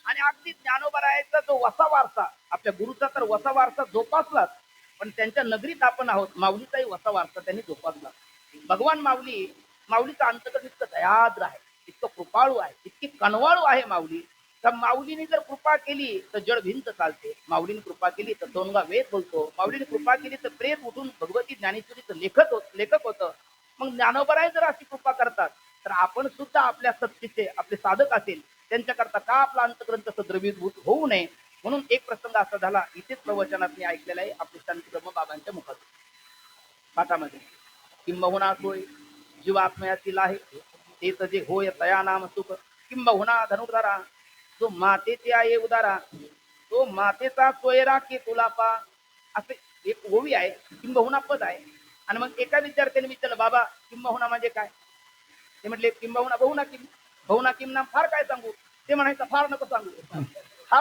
आणि अगदी ज्ञानोबरायाचा जो वसा वारसा आपल्या गुरुचा तर वसा वारसा जोपासलाच, पण त्यांच्या नगरीत आपण आहोत, माऊलीचाही वसा वारसा त्यांनी जोपासला. भगवान माऊलीचा अंतकरण इतकं दयाद्र आहे, इतकं कृपाळू आहे, इतकी कणवाळू आहे माऊली. तर माऊलीने जर कृपा केली तर जड भिंत चालते, माऊलीने कृपा केली तर दोनगा वेद बोलतो, माऊलीने कृपा केली तर प्रेत उठून भगवती ज्ञानेश्वरीचं लेखक होतं. मग ज्ञानोबराय जर अशी कृपा करतात तर आपण सुद्धा आपल्या सत्तेचे आपले साधक असेल त्यांच्याकरता का आपला अंतग्रंथ द्रवीभूत होऊ नये. म्हणून एक प्रसंग असा झाला, इथेच प्रवचनात मी ऐकलेला आहे आपले शांती ब्रह्म बाबांच्या मुखातून पाठामध्ये. किंबहुना सोय जीवात्मयातील आहे तेच जे होय तया नाम सुख. किंबहुना धनुर्धारा जो मातेचे आहे उदारा, तो मातेचा सोयरा की तुला पा. असे एक ओवी आहे, किंबहुना पद आहे. आणि मग एका विद्यार्थ्याने विचारलं, बाबा किंबहुना म्हणजे काय? ते म्हटले किंबहुना बहुना किम नाम फार काय सांगू. ते म्हणायचं फार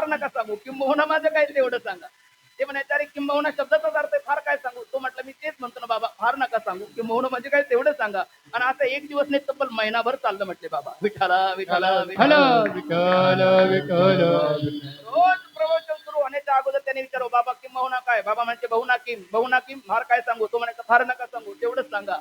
नका सांगू, किंबहुना माझं काय तेवढं सांगा. ते म्हणायचं अरे किंबहुना शब्दाचाच अर्थ फार काय सांगू. तो म्हटलं मी तेच म्हणतो ना बाबा, फार नका सांगू, किंबहुना म्हणजे काय तेवढं सांगा. आणि आता एक दिवस नाही तब्बल महिनाभर चाललं म्हटले बाबा. विठ्ठला विठ्ठला विठ्ठल विठ्ठल. रोज प्रवचन सुरू होण्याच्या अगोदर त्याने विचारलं, बाबा किंबहुना काय? बाबा म्हणजे बहुना किम फार काय सांगू. तो म्हणायचं फार नका सांगू, तेवढंच सांगा.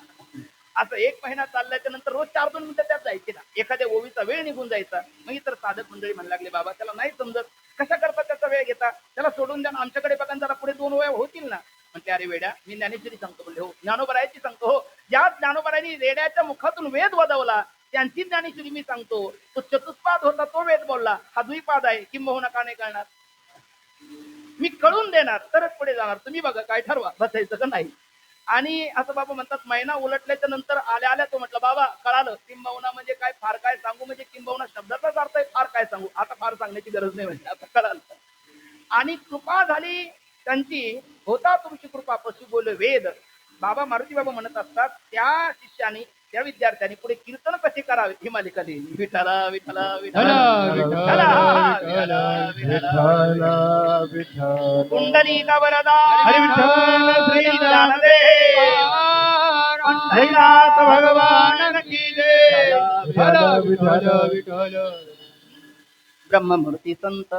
असं एक महिना चालल्याच्या नंतर रोज 4-2 मिनिटं त्यात जायचे ना, एखाद्या ओवीचा वेळ निघून जायचा. मग इतर साधक मंडळी म्हणू लागले, बाबा त्याला नाही समजत, कशा करता त्याचा वेळ घेता, त्याला सोडून द्या ना, आमच्याकडे बघा जरा पुढे 2 ओव्या होतील ना. म्हणते अरे वेड्या, मी ज्ञानेश्वरी सांगतो. म्हणले हो. ज्ञानोबरायाची सांगतो. हो. ज्या ज्ञानोबरायांनी रेड्याच्या मुखातून वेद वदवला त्यांची ज्ञानेश्वरी मी सांगतो. तो चतुष्पाद होता, तो वेद बोलला, हा द्विपाद आहे. किंबहुना का नाही कळणार? मी कळून देणार तरच पुढे जाणार, तुम्ही बघा काय ठरवा, बसायचं का नाही. आणि असं बाबा म्हणतात, महिना उलटल्याच्या नंतर आल्या तो म्हटलं, बाबा कळालं किंबहुना म्हणजे काय, फार काय सांगू म्हणजे किंबहुना शब्दाचाच अर्थ आहे फार काय सांगू. आता फार सांगण्याची गरज नाही म्हणजे आता कळालं. आणि कृपा झाली त्यांची, होता तुमची कृपा पशु बोले वेद. बाबा मारुती बाबा म्हणत असतात, त्या शिष्याने त्या विद्यार्थ्यांनी पुढे कीर्तन कसे करावे ही मालिका दिली. विठ्ठला विठ्ठला विठ्ठला विठ्ठल. कुंडली का वरदा हरी विठ्ठल श्री ज्ञानदेव पंढरीनाथ भगवान की जय. विठ्ठल विठ्ठल विठ्ठल. ब्रह्ममूर्ती संत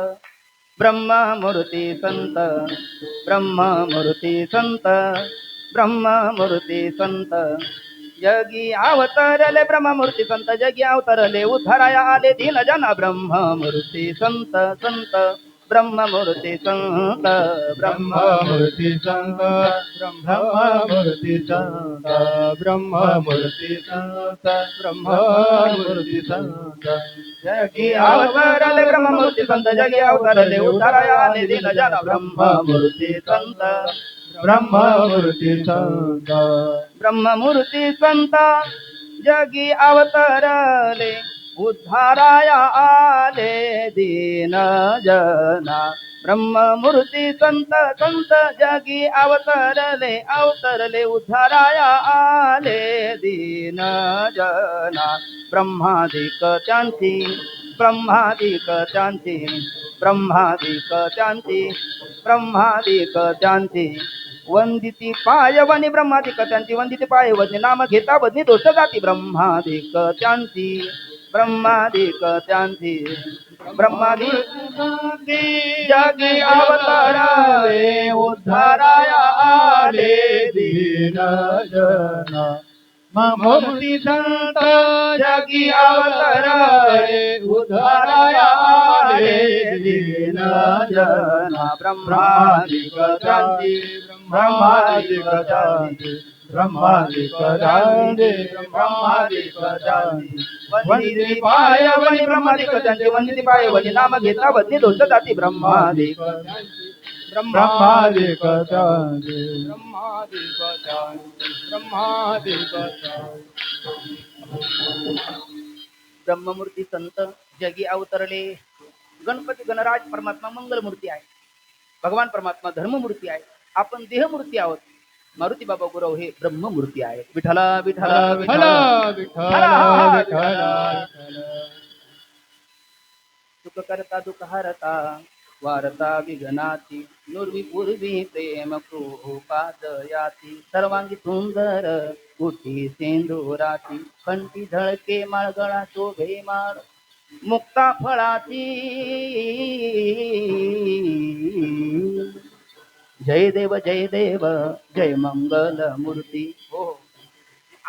ब्रह्ममूर्ती संत ब्रह्ममूर्ती संत ब्रह्ममूर्ती संत जगी अवतरले ब्रह्ममूर्ती संत जगी अवतरले उद्धाराया आले दीन जना ब्रह्ममूर्ती संत संत ब्रह्ममूर्ती संत ब्रह्ममूर्ती संत ब्रह्ममूर्ती संत ब्रह्ममूर्ती संत ब्रह्ममूर्ती संत जगी अवतरले ब्रह्ममूर्ती संत जगी अवतरले उद्धाराया आले दीन जना ब्रह्ममूर्ती संत ब्रह्ममूर्ती संत ब्रह्ममूर्ती संत जगी अवतरले उद्धाराया आले दीन जना ब्रह्ममूर्ती संत संत जगी अवतरले उद्धाराया आले दीन जना ब्रह्मादिक त्यांची ब्रह्मादिक त्यांची ब्रह्मादिक त्यांची ब्रह्मादिक त्यांची वंदिती पायवनी ब्रह्मादिक त्यांची वंदिती पायवनी नाम घेता बदनी दोष जाती ब्रह्मादिक त्यांची ब्रह्मादिक त्यांची ब्रह्मादिक जगी अवतरले उद्धाराया आले दीन जना ब्रह्ममूर्ती संत जगी अवतरले उद्धाराया आले दीन जना ब्रह्मादिक त्यांची ब्रह्मादिक शांती ब्रह्मादिक शांती ब्रह्मादिक शांती वंदिती पायवनी ब्रह्मादिक त्यांची वंदिती पायवनी नाम घेता बदनी दोष जाती ब्रह्मादिक ब्रह्मादिक शांती ब्रह्मादिक शांती ब्रह्मादिक शांती ब्रह्ममूर्ती संत जगी अवतरले गणपती गणराज परमात्मा मंगलमूर्ती आहे भगवान परमात्मा धर्ममूर्ती आहे आपण देहमूर्ती आहोत मारुती बाबा गुरव हे ब्रह्ममूर्ती आहे विठला विठला विठ्ठल विठला विठ्ठल विठ्ठल सुख करता दुःख हरता वारता विघ्नाची नुर्वी पूर्वी प्रेम कृपादयाती सर्वांगी सुंदर कुठी सिंधुराची कंठी झळके माळगळा शोभे माळ मुक्ता फळाची जय देव जय मंगल मूर्ती हो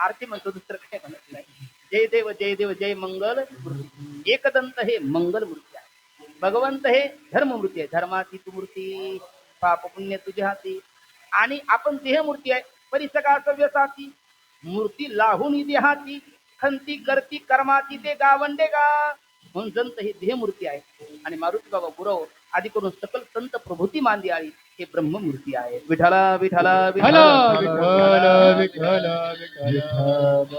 आरती म्हणतो दुसरं काय म्हणत नाही जय देव जय मंगल मूर्ती एकदंत हे मंगल मूर्ती आहे भगवंत हे धर्ममूर्ती आहे धर्माची तू मूर्ती पाप पुण्य तुझ्या हाती आणि आपण देहमूर्ती आहे परिसकाचं व्यसाची मूर्ती लाहून देहाची खंती करती कर्माची ते गावंडे गा म्हणून जंत ही देहमूर्ती आहे आणि मारुती बाबा गुरव आदी करून सकल संत प्रभूती मांदी आळी हे ब्रह्ममूर्ती आहे विठला विठला विठ्ठल विठला विठ्ठल विठ्ठल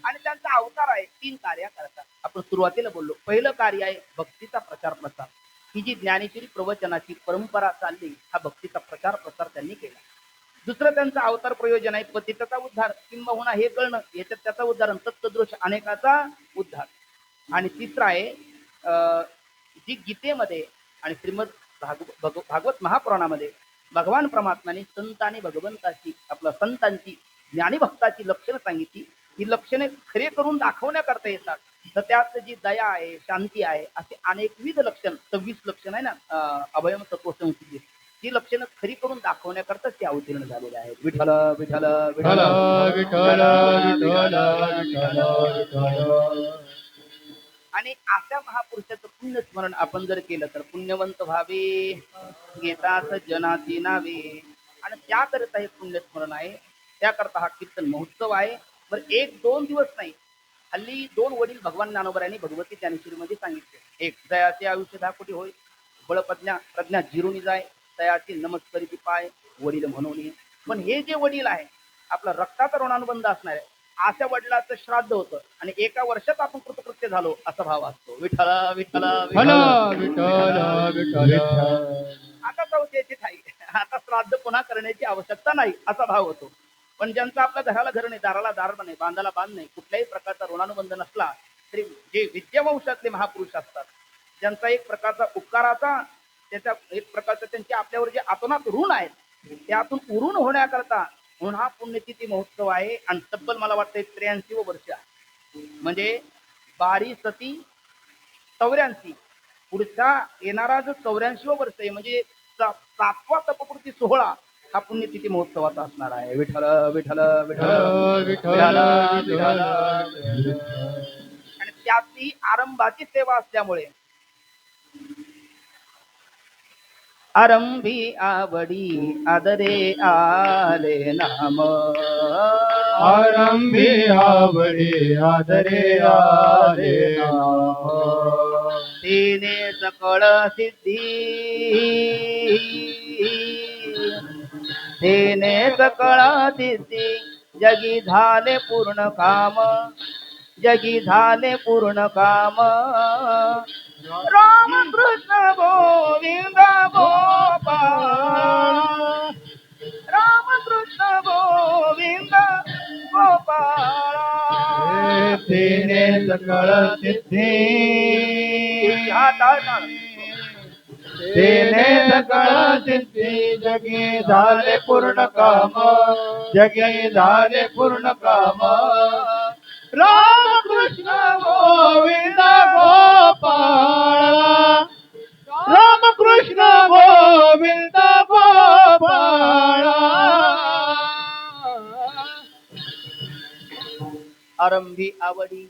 आणि त्यांचा अवतार आहे 3 कार्य करतात आपण सुरुवातीला बोललो पहिलं कार्य आहे भक्तीचा प्रचार प्रसार ही जी ज्ञानेश्वरी प्रवचनाची परंपरा चालली हा भक्तीचा प्रचार प्रसार त्यांनी केला दुसरं त्यांचं अवतार प्रयोजन आहे पतिताचा उद्धार किंबहुना हे कळणं याच्यात त्याचा उदाहरण तत्वदृश अनेकाचा उद्धार आणि तिसरं आहे जी गीतेमध्ये आणि श्रीमद भागवत महापुराणामध्ये भगवान परमात्म्याने संत आणि भगवंताची आपल्या संतांची ज्ञानीभक्ताची लक्षणं सांगितली ही लक्षणे खरे करून दाखवण्याकरता येतात तर त्यात जी दया आहे शांती आहे असे अनेकविध लक्षण 26 लक्षण आहे ना अभयम तत्वसंस्थेची ही लक्षणं खरी करून दाखवण्याकरताच ते अवतीर्ण झालेले आहेत विठ्ठल विठ्ठल विठ्ठल विठ्ठल विठ्ठल विठ्ठल आणि अशा महापुरुषाचं पुण्य स्मरण आपण जर केलं तर पुण्यवंत व्हावे घेतात जनाची नावे आणि त्याकरता हे पुण्यस्मरण आहे त्याकरता हा कीर्तन महोत्सव आहे बरं 1-2 दिवस नाही हल्ली 2 वडील भगवान ज्ञानोबा यांनी भगवती ज्ञानेश्वरीमध्ये सांगितले एक दयाचे आयुष्य 10 कोटी होय बळ प्रज्ञा जिरुनी जाय दयाची नमस्करी पाय वडील म्हणून पण हे जे वडील आहे आपला रक्ताचा ऋणानुबंध असणार आहे अशा वडिलाचं श्राद्ध होतं आणि 1 वर्षात आपण कृतकृत्य झालो असा भाव असतो विठ्ठल विठ्ठल विठ्ठल विठ्ठल आता चौथ्याची ठाई आता श्राद्ध पुन्हा करण्याची आवश्यकता नाही असा भाव होतो पण ज्यांचा आपल्या घराला घर नाही दाराला दार नाही बांधाला बांध नाही कुठल्याही प्रकारचा ऋणानुबंध नसला तरी जे विद्यावंशातले महापुरुष असतात ज्यांचा एक प्रकारचा उपकाराचा त्याच्या एक प्रकारचा त्यांचे आपल्यावर जे आतोनात ऋण आहेत त्यातून उरून होण्याकरता म्हणून हा पुण्यतिथी महोत्सव आहे आणि तब्बल मला वाटतं 83 वर्ष आहे म्हणजे 12 सती 84 पुढचा येणारा जो 84 वर्ष आहे म्हणजे 7वा तपपूर्ती सोहळा हा पुण्यतिथी महोत्सवाचा असणार आहे. विठ्ठल विठ्ठल विठ्ठल विठ्ठल विठ्ठल विठ्ठल आणि त्यातली आरंभाची सेवा असल्यामुळे आरंभी आवडी आदरे आले नाम आरंभी आवडी आदरे आले नाम तिने सकळ सिद्धी तिने सकळ सिद्धी जगी झाले पूर्ण काम जगी झाले पूर्ण काम राम कृष्ण गोविंद गोपाळ राम कृष्ण गोविंद गोपाळ तिने सकळ सिद्धी तिने सकळ सिद्धी जगी झाले पूर्ण काम जगी झाले पूर्ण काम राम कृष्ण गोविंद गोपाळ राम कृष्ण गोविंद गोपाळ आरंभी आवडी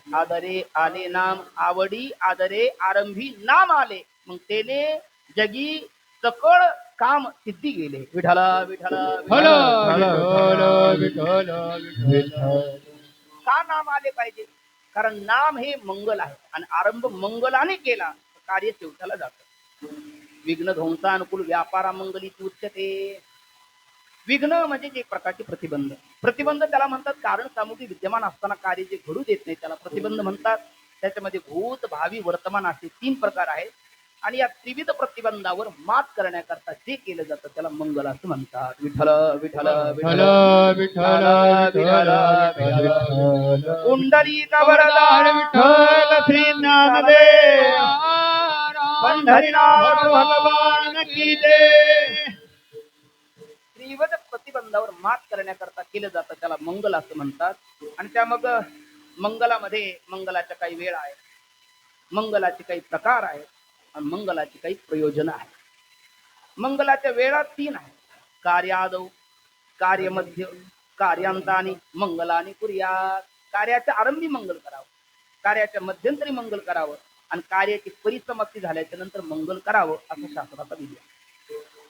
आदरे आले नाम आवडी आदरे आरंभी नाम आले मग त्याने जगी सकळ काम सिद्धी गेले. विठ्ठला विठ्ठला का नाम आले पाहिजे? कारण नाम हे मंगल आहे आणि आरंभ मंगलाने केला तर कार्य शेवटाला जातं. विघ्न ध्वंसानुकूल व्यापारा मंगली उच्यते. विघ्न म्हणजे एक प्रकारचे प्रतिबंध. प्रतिबंध त्याला म्हणतात कारण सामुग्री विद्यमान असताना कार्य जे घडू देत नाही त्याला प्रतिबंध म्हणतात. त्याच्यामध्ये भूत भावी वर्तमान असे 3 प्रकार आहेत आणि या त्रिविध प्रतिबंधावर मात करण्याकरता जे केलं जातं त्याला मंगल असं म्हणतात. विठ्ठल विठ्ठल विठ्ठल विठ्ठल विठ्ठल कुंडली कवरदार विठ्ठल श्री ज्ञानदेव पंढरीनाथ भगवान की जय. त्रिविध प्रतिबंधावर मात करण्याकरता केलं जातं त्याला मंगल असं म्हणतात. आणि त्या मग मंगलामध्ये मंगलाच्या काही वेळा आहेत, मंगलाचे काही प्रकार आहेत आणि मंगलाची काही प्रयोजन आहेत. मंगलाच्या वेळा 3 आहेत. कार्यादौ कार्यमध्य कार्यांतानी मंगलानी कुर्यात. कार्याच्या आरंभी मंगल करावं, कार्याच्या मध्यंतरी मंगल करावं आणि कार्याची परिसमाप्ती झाल्याच्या नंतर मंगल करावं असं शास्त्राचा विधी आहे.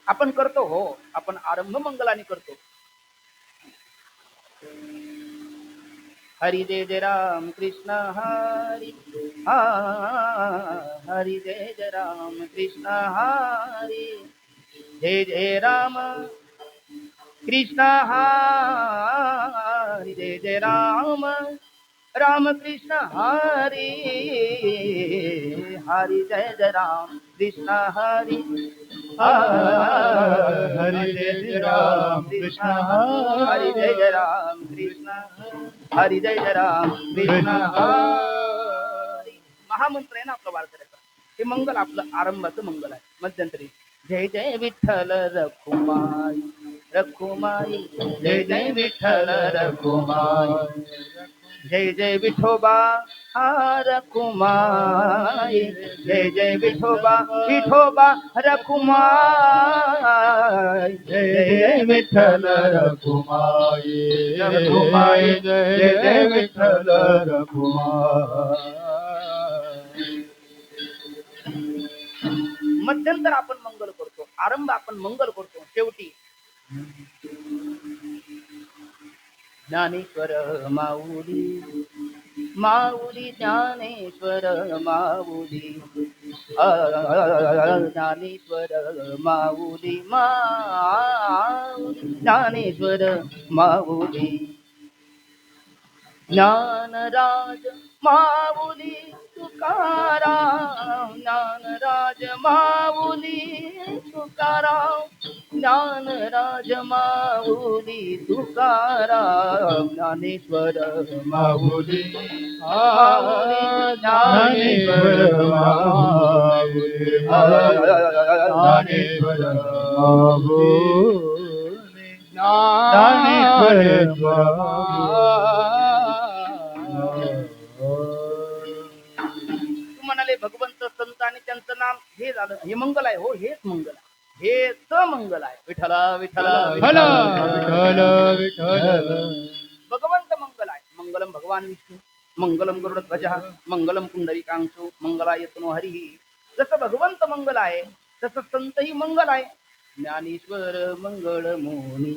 आपण करतो हो, आपण आरंभ मंगलाने करतो. हरी जय जय राम कृष्ण हरी हरी जय जय राम कृष्ण हरी जय जय राम कृष्ण हरी जय जय राम राम कृष्ण हरी हरी जय जय राम कृष्ण हरी हरि जय राम कृष्ण हरी जय जय राम कृष्ण हरी जय जय राम कृष्ण हरी. महामंत्र आहे ना आपला वारकऱ्याचा. हे मंगल आपलं आरंभाचं मंगल आहे. मध्यंतरी जय जय विठ्ठल रखुमाई रखुमाई जय जय विठ्ठल रखुमाई जय जय विठोबा रखुमाई जय जय विठोबा विठोबा रखुमाई जय जय विठ्ठल रखुमाई रखुमाई जय जय विठ्ठल रखुमाई. मध्यंतर आपण मंगल करतो, आरंभ आपण मंगल करतो. शेवटी ज्ञानेश्वर माऊली माऊली ज्ञानेश्वर माऊली ज्ञानेश्वर माऊली माऊली ज्ञानेश्वर माऊली ज्ञानराज माऊली तुकाराम ज्ञानराज माऊली तुकाराम ज्ञानराज माऊली तुकाराम ज्ञानेश्वर माऊली ज्ञानेश्वर माऊली ज्ञानेश्वर माऊली ज्ञानेश्वर तू म्हणाले भगवंत संत आणि त्यांचं नाम हे झालं, हे मंगल आहे. हो, हेच मंगल आहे. हेच मंगल आहे. विठ्ठला विठ्ठला विठ्ठल विठ्ठल विठ्ठल भगवंत मंगल आहे. मंगलम भगवान विष्णू, मंगलम गरुडध्वज, मंगलम पुंडरीकांशो, मंगलाय तनो हरी. जसं भगवंत मंगल आहे तसं संतही मंगल आहे. ज्ञानेश्वर मंगळ मोनी,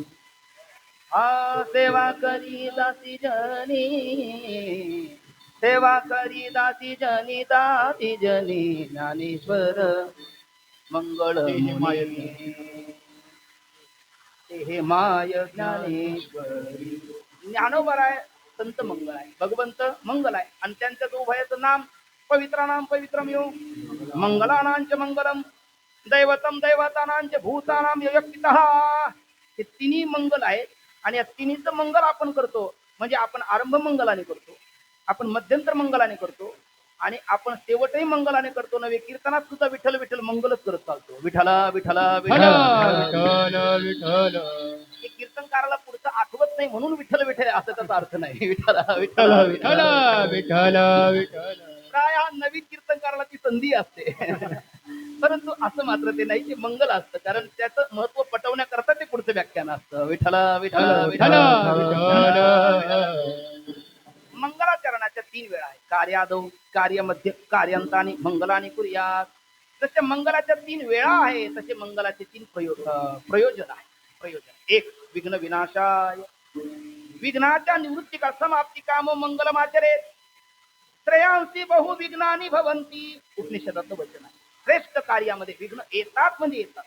हा सेवा करी दासी जनी, सेवा करी दासी जनी, दासी जनी. ज्ञानेश्वर मंगळ मोनी, हे माय ज्ञानेश्वरी. ज्ञानोबर आहे, संत मंगल आहे, भगवंत मंगल आहे. आणि त्यांच्या उभयाचं नाम पवित्रानाम पवित्रम यो, मंगलानांच मंगलम, दैवतम दैवतानांच भूतानाम व्यक्तितः. हे तिन्ही मंगल आहेत. आणि या तिन्हीचं मंगल आपण करतो. म्हणजे आपण आरंभ मंगलाने करतो, आपण मध्यंतर मंगलाने करतो, आणि आपण शेवटही मंगलाने करतो. नव्हे कीर्तनात सुद्धा विठ्ठल विठ्ठल मंगलच करत चालतो. विठ्ठला विठ्ठला विठ्ठल विठ्ठल हे कीर्तनकाराला पुढचं आठवत नाही म्हणून विठ्ठल विठ्ठल असं त्याचा अर्थ नाही. विठ्ठला विठ्ठल विठ्ठला विठ्ठल विठ्ठल काय हा नवीन कीर्तनकाराला ती संधी असते. परंतु असं मात्र ते नाही, ते मंगल असतं. कारण त्याचं महत्व पटवण्याकरता ते पुढचं व्याख्यान असतं. विठ्ठला विठ्ठला विठ्ठल विठ्ठला. विठ्ठल मंगलाचरणाच्या 3 वेळा आहे. कार्यादौ, कार्यामध्ये, कार्यांतानी मंगलानी कुर्यात. जसे मंगलाच्या 3 वेळा आहे तसे मंगलाचे 3 प्रयोजन आहे. प्रयोजन 1, विघ्न विनाशाय, विघ्नाच्या निवृत्तीका समाप्ती काम मंगलमाचरे. त्रयांशी बहुविघ्नानी भवंती, उपनिषदाचं वचन आहे. श्रेष्ठ कार्यामध्ये विघ्न येतात म्हणजे येतात.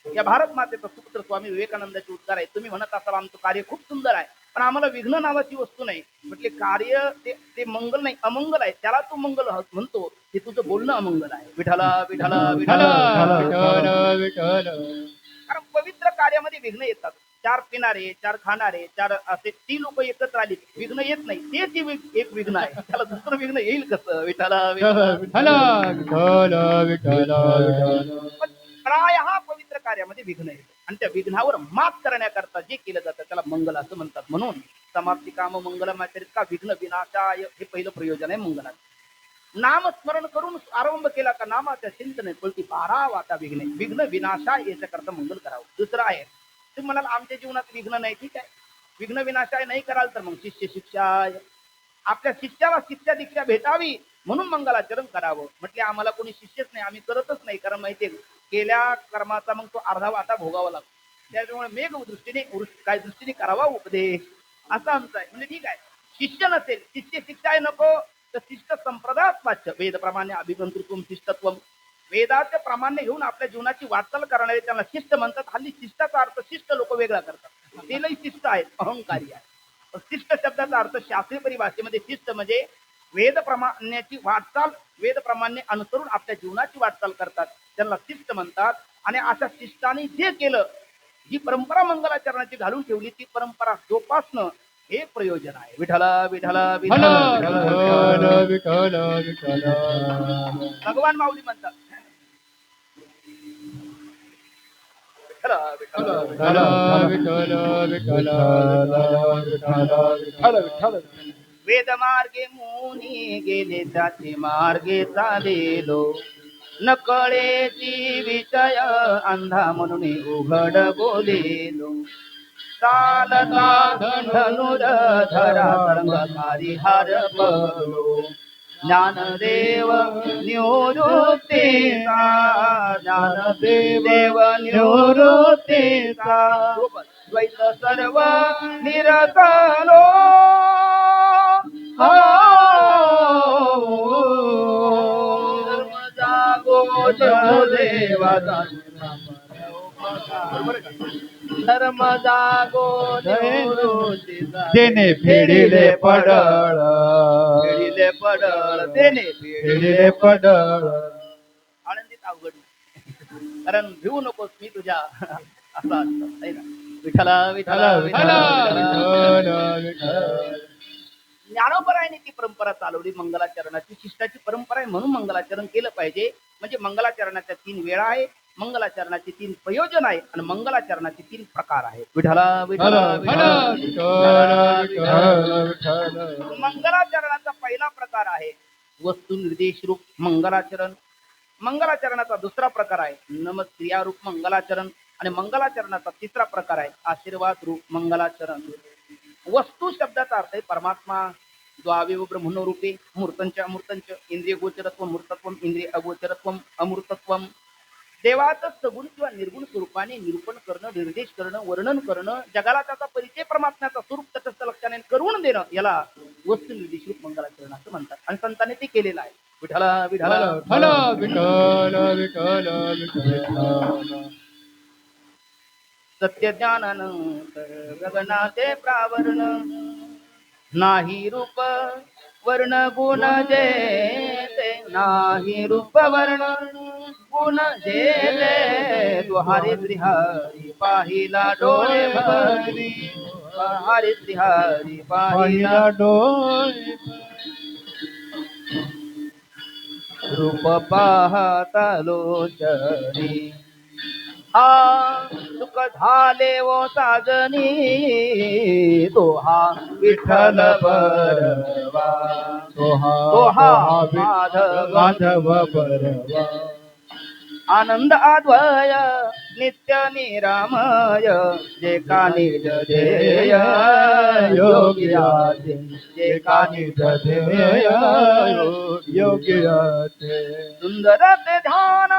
या भारत मातेचा सुपुत्र स्वामी विवेकानंदाचे उद्गार आहे. तुम्ही म्हणत असाल आमचं कार्य खूप सुंदर आहे, पण आम्हाला विघ्न नावाची वस्तू नाही. म्हटले कार्य ते मंगल नाही, अमंगल आहे. त्याला तू मंगल म्हणतो, हे तुझं बोलणं अमंगल आहे. विठ्ठला विठ्ठला विठ्ठला विठ्ठल विठ्ठल कारण पवित्र कार्यामध्ये विघ्न येतात. 4 पिणारे, 4 खाणारे, 4 असे 3 लोक एकत्र आली, विघ्न येत नाही. तेच एक विघ्न आहे. त्याला दुसरं विघ्न येईल कसं? विठ्ठला विठ्ठल विठ्ठल विठ्ठल पण प्राय हा पवित्र कार्यामध्ये विघ्न येतो. आणि त्या विघ्नावर मात करण्याकरता जे केलं जातं त्याला मंगल असं म्हणतात. म्हणून समाप्ती काम मंगलमाचरित का विघ्न विनाशाय हे पहिलं प्रयोजन आहे मंगलाचं. नामस्मरण करून आरंभ केला का नामाच्या चिंतने पळती 12 वाटा विघ्ने, विघ्न विनाशाय याच्याकरता मंगल करावं. दुसरं आहे, तुम्ही म्हणाल आमच्या जीवनात विघ्न नाही, ठीक आहे. विघ्न विनाशाय नाही कराल तर मग शिष्य शिक्षाय, आपल्या शिष्याला शिक्षा दीक्षा भेटावी म्हणून मंगलाचरण करावं. म्हटले आम्हाला कोणी शिष्यच नाही, आम्ही करतच नाही. कारण माहितीये केल्या कर्माचा मग तो अर्धा वाटा भोगावा लागतो. त्याच्यामुळे मेघ दृष्टीने काय दृष्टीने करावा उपदेश, असं आमचं आहे. म्हणजे ठीक आहे, शिष्य नसेल, शिष्य शिक्षाय नको तर शिष्ट संप्रदायात वाच्य, वेद प्रमाणे अभिगंतृत्व शिष्टत्व. वेदाचे प्रामाण्य घेऊन आपल्या जीवनाची वाटचाल करणारे त्यांना शिष्ट म्हणतात. हल्ली शिष्टाचा अर्थ शिष्ट लोक वेगळा करतात. तेही शिष्ट आहेत, अहंकारी आहे. शिष्ट शब्दाचा अर्थ शास्त्रीय परिभाषेमध्ये शिष्ट म्हणजे वेद प्रमाण्याची वाटचाल, वेद प्रमाणे अनुसरून आपल्या जीवनाची वाटचाल करतात, त्यांना शिष्ट म्हणतात. आणि अशा शिष्टाने जे केलं, जी परंपरा मंगलाचरणाची घालून ठेवली, ती परंपरा जोपासणं हे प्रयोजन आहे. विठ्ठला विठ्ठला विठ्ठल विठ्ठल विठ्ठल भगवान माऊली म्हणतात विठ्ठला विठ्ठला विठ्ठल विठ्ठल विठ्ठल विठ्ठल वेद मार्गे मुनी गेले त्याचे मार्गे चालेलो, नकळेची विषय अंधा म्हणून उघड बोलेलो. चालता धनुर धरा तरंगकारी हार पडलो, ज्ञानदेव निवृत्तीचा, ज्ञानदेव निवृत्तीचा, द्वैत सर्व निरसलो. जागो देवाचा धर्म जागो तेने फेडिले पडळ, फेडिले पडळ, तेने फेडिले पडळ. आनंदीत अवघड नाही. कारण भिवू नकोस मी तुझ्या असं असतं आहे ना. विठ्ठला विठ्ठला विठ्ठला विठ्ठल ज्ञानोबरायाने ती परंपरा चालवली मंगलाचरणाची, शिष्टाची परंपरा आहे म्हणून मंगलाचरण केलं पाहिजे. म्हणजे मंगलाचरणाच्या 3 वेळा आहे, मंगलाचरणाचे 3 प्रयोजन आहे आणि मंगलाचरणाचे 3 प्रकार आहेत. विठ्ठला विठ्ठला मंगलाचरणाचा पहिला प्रकार आहे वस्तू निर्देश रूप मंगलाचरण. मंगलाचरणाचा दुसरा प्रकार आहे नमस्क्रिया रूप मंगलाचरण आणि मंगलाचरणाचा तिसरा प्रकार आहे आशीर्वाद रूप मंगलाचरण. वस्तू शब्दाचा अर्थ आहे परमात्मा द्वावेव ब्रह्मणो रूपे मूर्तंच अमूर्तंच इंद्रिय गोचरत्व मूर्तत्व इंद्रिय अगोचरत्व अमूर्तत्व. देवाचं सगुण किंवा निर्गुण स्वरूपाने निरूपण करणं निर्देश करणं वर्णन करणं जगाला त्याचा परिचय परमात्म्याचा स्वरूप तटस्थ लक्षाने करून देणं याला वस्तू निर्देश रूप मंगलाचरण असं म्हणतात आणि संतांनी ते केलेलं आहे. विठला विठला विठ्ठल विठ्ठल विठ्ठल विठ्ठल. सत्य ज्ञानानंत गगनाचे प्रावरण नाही रूप वर्ण गुण जेते नाही रूप वर्ण गुण जेते तो हरी श्रीहरी पाहिला डोळे भरी हरी श्रीहरी पाहिला डोळे रूप पाहता लोचनी हा सुख झाले वो साजनी तो हा विठ्ठल परवा तो हा माधव माधव परवा. आनंद अद्वय नित्य निरामय जे का निज ध्येय योगी आते जे का निज ध्येय योग्य सुंदर ते ध्यान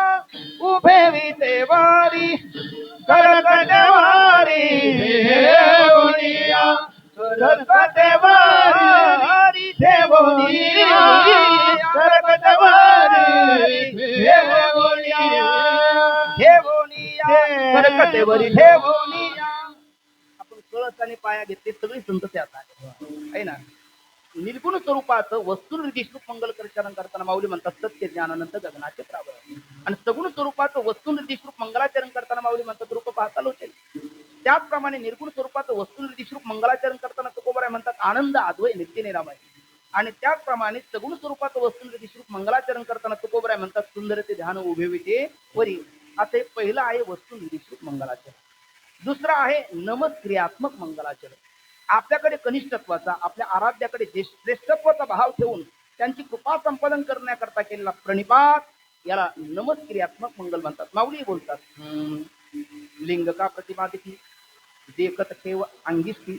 उभे विते वारी करकटवारी देवनिया करकटवारी देवनिया करकटवारी देवनिया देवनिया करकटवारी देवनिया. आपण कळस आणि पाया घेतले सगळी संत त्यात आहे ना. निर्गुण स्वरूपाचं वस्तुनिर्देश रूप मंगल चरण करताना माऊली म्हणतात सत्य ज्ञानानंत गगनाचे प्रावरण आणि सगुण स्वरूपाचं वस्तुनिर्देश रूप मंगलाचरण करताना माऊली म्हणतात रूप पाहता लोचेल. त्याचप्रमाणे निर्गुण स्वरूपाचं वस्तुनिर्देश रूप मंगलाचरण करताना तुकोबराय म्हणतात आनंद अद्वय नित्य निरामय आणि त्याचप्रमाणे सगुण स्वरूपाचं वस्तुनिर्देश रूप मंगलाचरण करताना तुकोबराय म्हणतात सुंदर ते ध्यान उभे विते वरी. आता पहिलं आहे वस्तुनिर्देश रूप मंगलाचरण. दुसरं आहे नमस्क्रियात्मक मंगलाचरण. आपल्याकडे कनिष्ठत्वाचा आपल्या आराध्याकडे श्रेष्ठत्वाचा भाव ठेवून त्यांची कृपा संपादन करण्याकरता केलेला प्रणिपात याला नमस्क्रियात्मक मंगल म्हणतात. माऊली बोलतात लिंग का प्रतिमा दिठी देखत ठेव अंगिष्ठी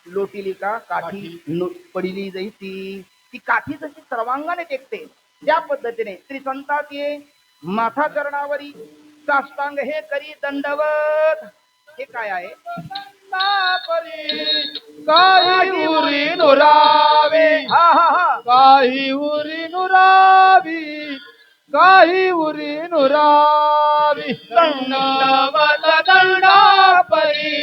लोटिली का काठी पडिली जैसी. ती काठी जशी सर्वांगाने टेकते त्या पद्धतीने त्रिसंताती माथा चरणावरी साष्टांग हे करी दंडवत. हे काय आहे काही उरी नुरावी हा हा हा काही उरी नुरावी काही उरी नुरावी दंडवत दंडापरी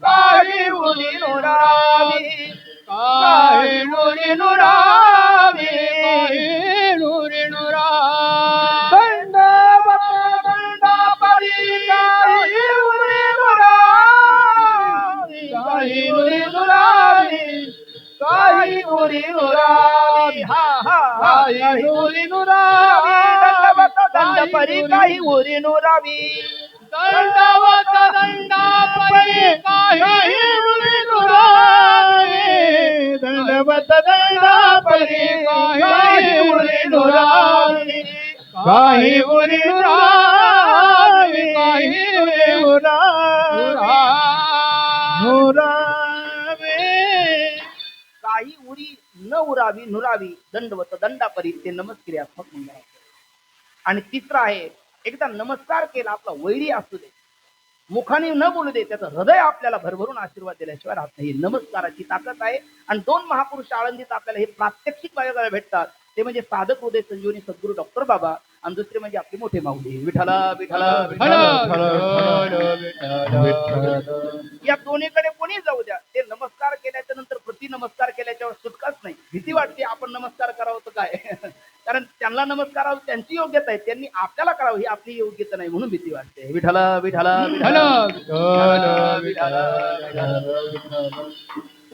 काही उरी नुरावी काही उरी नुरावी काही उरी नुरावी दंडवत दंडापरी काही उरी नुरावी काही उरी नुरावी काही उरी नुरावी हा हा काही उरी नुरावी दंडवत दंडपरी काही उरी नुरावी दंडवत दंडापरी काही उरी नुरावी दंडवत दंडापरी काही उरी नुरावी काही उरी नुरावी काही उरी नुरावी. काही उरी न उरावी नुरावी दंडवत दंडापरी ते नमस्क्रियात्मक मंगल. आणि तिसरं आहे एकदा नमस्कार केला आपला वैरी असू दे मुखाने न बोलू दे त्याचं हृदय आपल्याला भरभरून आशीर्वाद दिल्याशिवाय राहत नाही. नमस्काराची ताकद आहे आणि दोन महापुरुष आळंदीत आपल्याला हे प्रात्यक्षिक बघायला भेटतात. ते म्हणजे साधक हृदय संजीवनी सद्गुरू डॉक्टर बाबा आणि दुसरे म्हणजे आपली मोठे माऊली विठ्ठला विठ्ठला या दोन्हीकडे कोणी जाऊ द्या ते नमस्कार केल्याच्या नंतर प्रति नमस्कार केल्याच्यावर सुटकाच नाही. भीती वाटते आपण नमस्कार करावं तर काय कारण त्यांना नमस्कार त्यांची योग्यता आहे त्यांनी आपल्याला करावं ही आपली योग्यता नाही म्हणून भीती वाटते. विठ्ठला विठ्ठला